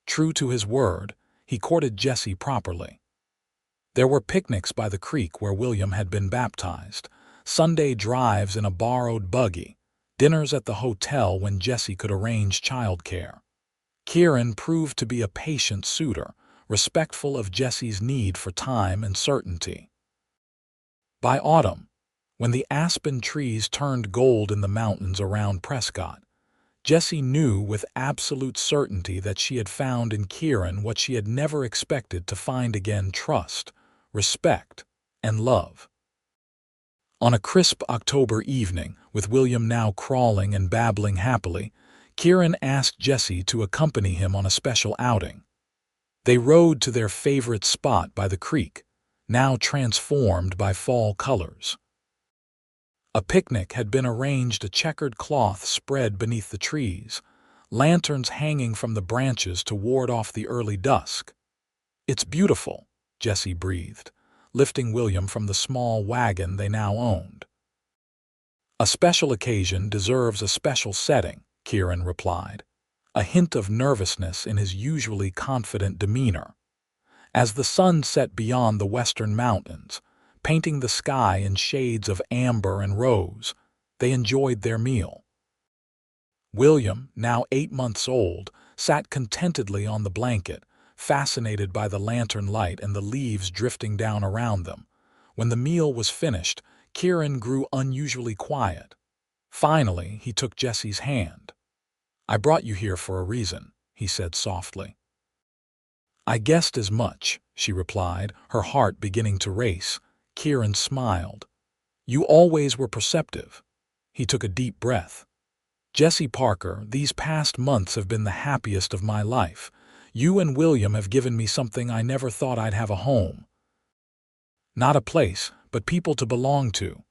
True to his word, he courted Jessie properly. There were picnics by the creek where William had been baptized, Sunday drives in a borrowed buggy, dinners at the hotel when Jessie could arrange childcare. Kieran proved to be a patient suitor, respectful of Jessie's need for time and certainty. By autumn, when the aspen trees turned gold in the mountains around Prescott, Jessie knew with absolute certainty that she had found in Kieran what she had never expected to find again: trust, respect, and love. On a crisp October evening, with William now crawling and babbling happily, Kieran asked Jessie to accompany him on a special outing. They rode to their favorite spot by the creek, now transformed by fall colors. A picnic had been arranged, a checkered cloth spread beneath the trees, lanterns hanging from the branches to ward off the early dusk. "It's beautiful," Jessie breathed, lifting William from the small wagon they now owned. "A special occasion deserves a special setting," Kieran replied, a hint of nervousness in his usually confident demeanor. As the sun set beyond the western mountains, painting the sky in shades of amber and rose, they enjoyed their meal. William, now 8 months old, sat contentedly on the blanket, fascinated by the lantern light and the leaves drifting down around them. When the meal was finished, Kieran grew unusually quiet. Finally, he took Jessie's hand. "I brought you here for a reason," he said softly. "I guessed as much," she replied, her heart beginning to race. Kieran smiled. "You always were perceptive." He took a deep breath. "Jessie Parker, these past months have been the happiest of my life. You and William have given me something I never thought I'd have: a home. Not a place, but people to belong to."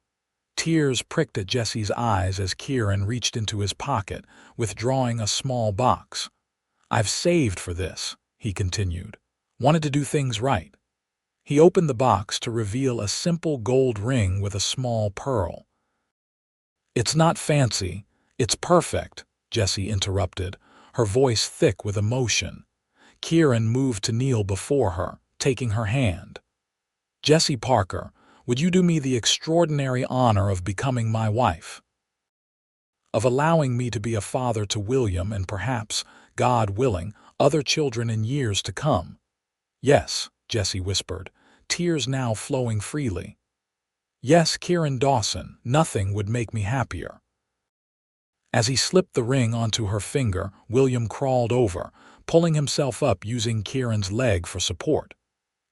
Tears pricked at Jessie's eyes as Kieran reached into his pocket, withdrawing a small box. "I've saved for this," he continued. "Wanted to do things right." He opened the box to reveal a simple gold ring with a small pearl. "It's not fancy, it's perfect," Jessie interrupted, her voice thick with emotion. Kieran moved to kneel before her, taking her hand. "Jessie Parker, would you do me the extraordinary honor of becoming my wife? Of allowing me to be a father to William and perhaps, God willing, other children in years to come?" "Yes," Jessie whispered, tears now flowing freely. "Yes, Kieran Dawson, nothing would make me happier." As he slipped the ring onto her finger, William crawled over, pulling himself up using Kieran's leg for support.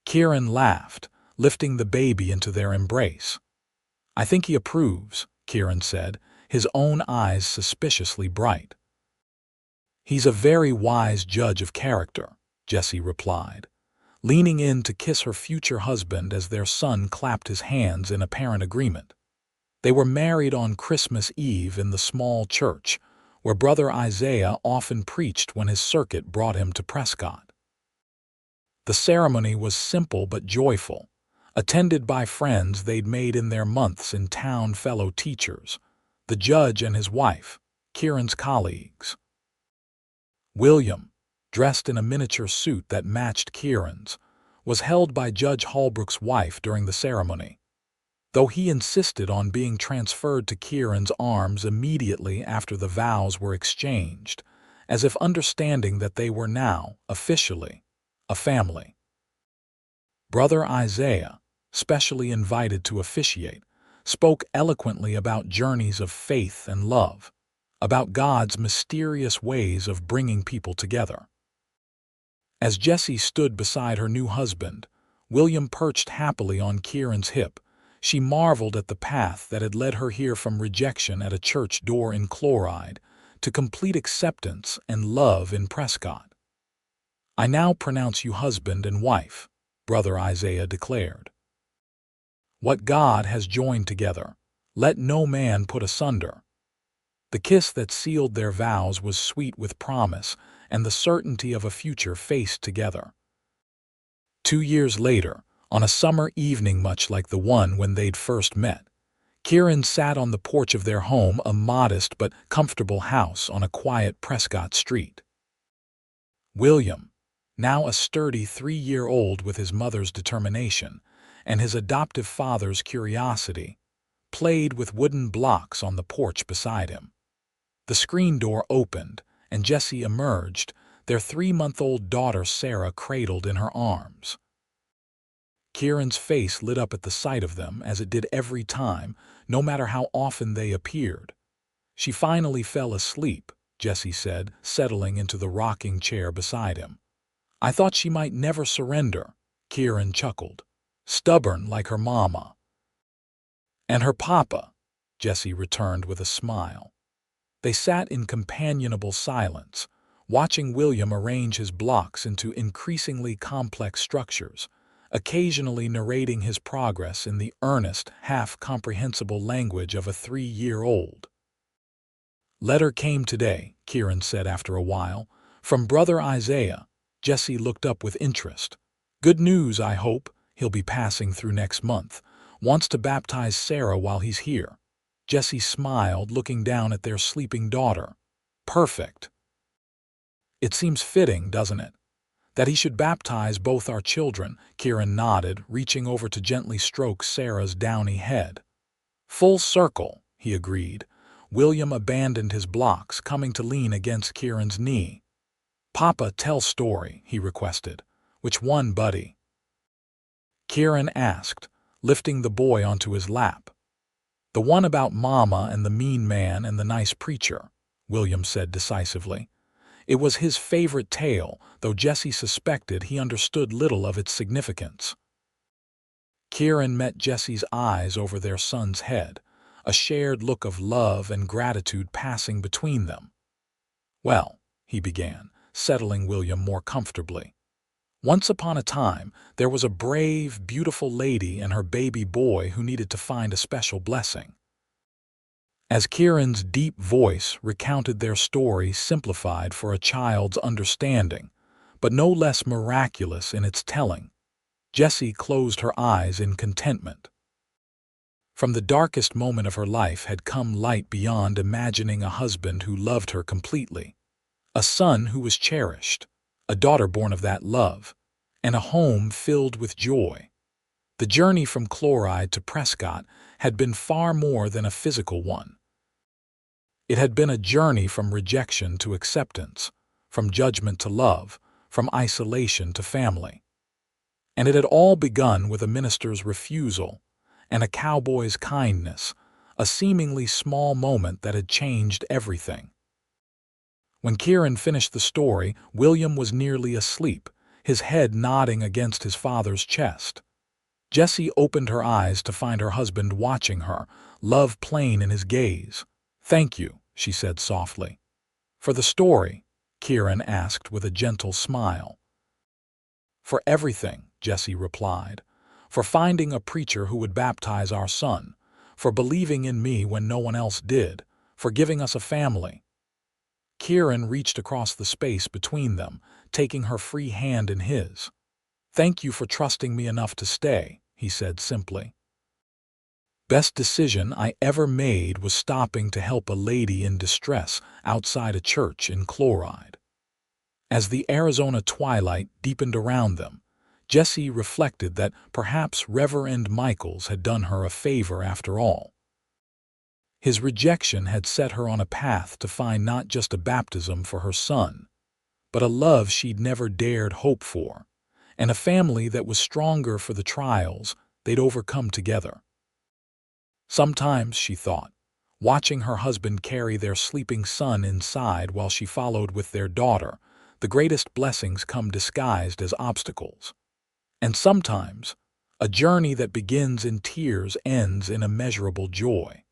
Kieran laughed, lifting the baby into their embrace. "I think he approves," Kieran said, his own eyes suspiciously bright. "He's a very wise judge of character," Jessie replied, leaning in to kiss her future husband as their son clapped his hands in apparent agreement. They were married on Christmas Eve in the small church, where Brother Isaiah often preached when his circuit brought him to Prescott. The ceremony was simple but joyful, attended by friends they'd made in their months in town, fellow teachers, the judge and his wife, Kieran's colleagues. William, dressed in a miniature suit that matched Kieran's, was held by Judge Holbrook's wife during the ceremony, though he insisted on being transferred to Kieran's arms immediately after the vows were exchanged, as if understanding that they were now, officially, a family. Brother Isaiah, specially invited to officiate, spoke eloquently about journeys of faith and love, about God's mysterious ways of bringing people together. As Jessie stood beside her new husband, William perched happily on Kieran's hip, she marveled at the path that had led her here, from rejection at a church door in Chloride to complete acceptance and love in Prescott. "I now pronounce you husband and wife," Brother Isaiah declared. "What God has joined together, let no man put asunder." The kiss that sealed their vows was sweet with promise and the certainty of a future faced together. 2 years later, on a summer evening much like the one when they'd first met, Kieran sat on the porch of their home, a modest but comfortable house on a quiet Prescott street. William, now a sturdy 3-year-old with his mother's determination and his adoptive father's curiosity, played with wooden blocks on the porch beside him. The screen door opened, and Jessie emerged, their 3-month-old daughter Sarah cradled in her arms. Kieran's face lit up at the sight of them, as it did every time, no matter how often they appeared. "She finally fell asleep," Jessie said, settling into the rocking chair beside him. "I thought she might never surrender," Kieran chuckled. "Stubborn like her mama." "And her papa," Jessie returned with a smile. They sat in companionable silence, watching William arrange his blocks into increasingly complex structures, occasionally narrating his progress in the earnest, half-comprehensible language of a 3-year-old. "Letter came today," Kieran said after a while. "From Brother Isaiah." Jessie looked up with interest. "Good news, I hope. He'll be passing through next month. Wants to baptize Sarah while he's here." Jessie smiled, looking down at their sleeping daughter. "Perfect. It seems fitting, doesn't it, that he should baptize both our children?" Kieran nodded, reaching over to gently stroke Sarah's downy head. "Full circle," he agreed. William abandoned his blocks, coming to lean against Kieran's knee. "Papa, tell story," he requested. "Which one, buddy?" Kieran asked, lifting the boy onto his lap. "The one about Mama and the mean man and the nice preacher," William said decisively. It was his favorite tale, though Jessie suspected he understood little of its significance. Kieran met Jessie's eyes over their son's head, a shared look of love and gratitude passing between them. "Well," he began, settling William more comfortably. "Once upon a time, there was a brave, beautiful lady and her baby boy who needed to find a special blessing." As Kieran's deep voice recounted their story, simplified for a child's understanding, but no less miraculous in its telling, Jessie closed her eyes in contentment. From the darkest moment of her life had come light beyond imagining, a husband who loved her completely, a son who was cherished, a daughter born of that love, and a home filled with joy. The journey from Chloride to Prescott had been far more than a physical one. It had been a journey from rejection to acceptance, from judgment to love, from isolation to family. And it had all begun with a minister's refusal and a cowboy's kindness, a seemingly small moment that had changed everything. When Kieran finished the story, William was nearly asleep, his head nodding against his father's chest. Jessie opened her eyes to find her husband watching her, love plain in his gaze. "Thank you," she said softly. "For the story?" Kieran asked with a gentle smile. "For everything," Jessie replied. "For finding a preacher who would baptize our son, for believing in me when no one else did, for giving us a family." Kieran reached across the space between them, taking her free hand in his. "Thank you for trusting me enough to stay," he said simply. "Best decision I ever made was stopping to help a lady in distress outside a church in Chloride." As the Arizona twilight deepened around them, Jessie reflected that perhaps Reverend Michaels had done her a favor after all. His rejection had set her on a path to find not just a baptism for her son, but a love she'd never dared hope for, and a family that was stronger for the trials they'd overcome together. Sometimes, she thought, watching her husband carry their sleeping son inside while she followed with their daughter, the greatest blessings come disguised as obstacles. And sometimes, a journey that begins in tears ends in immeasurable joy.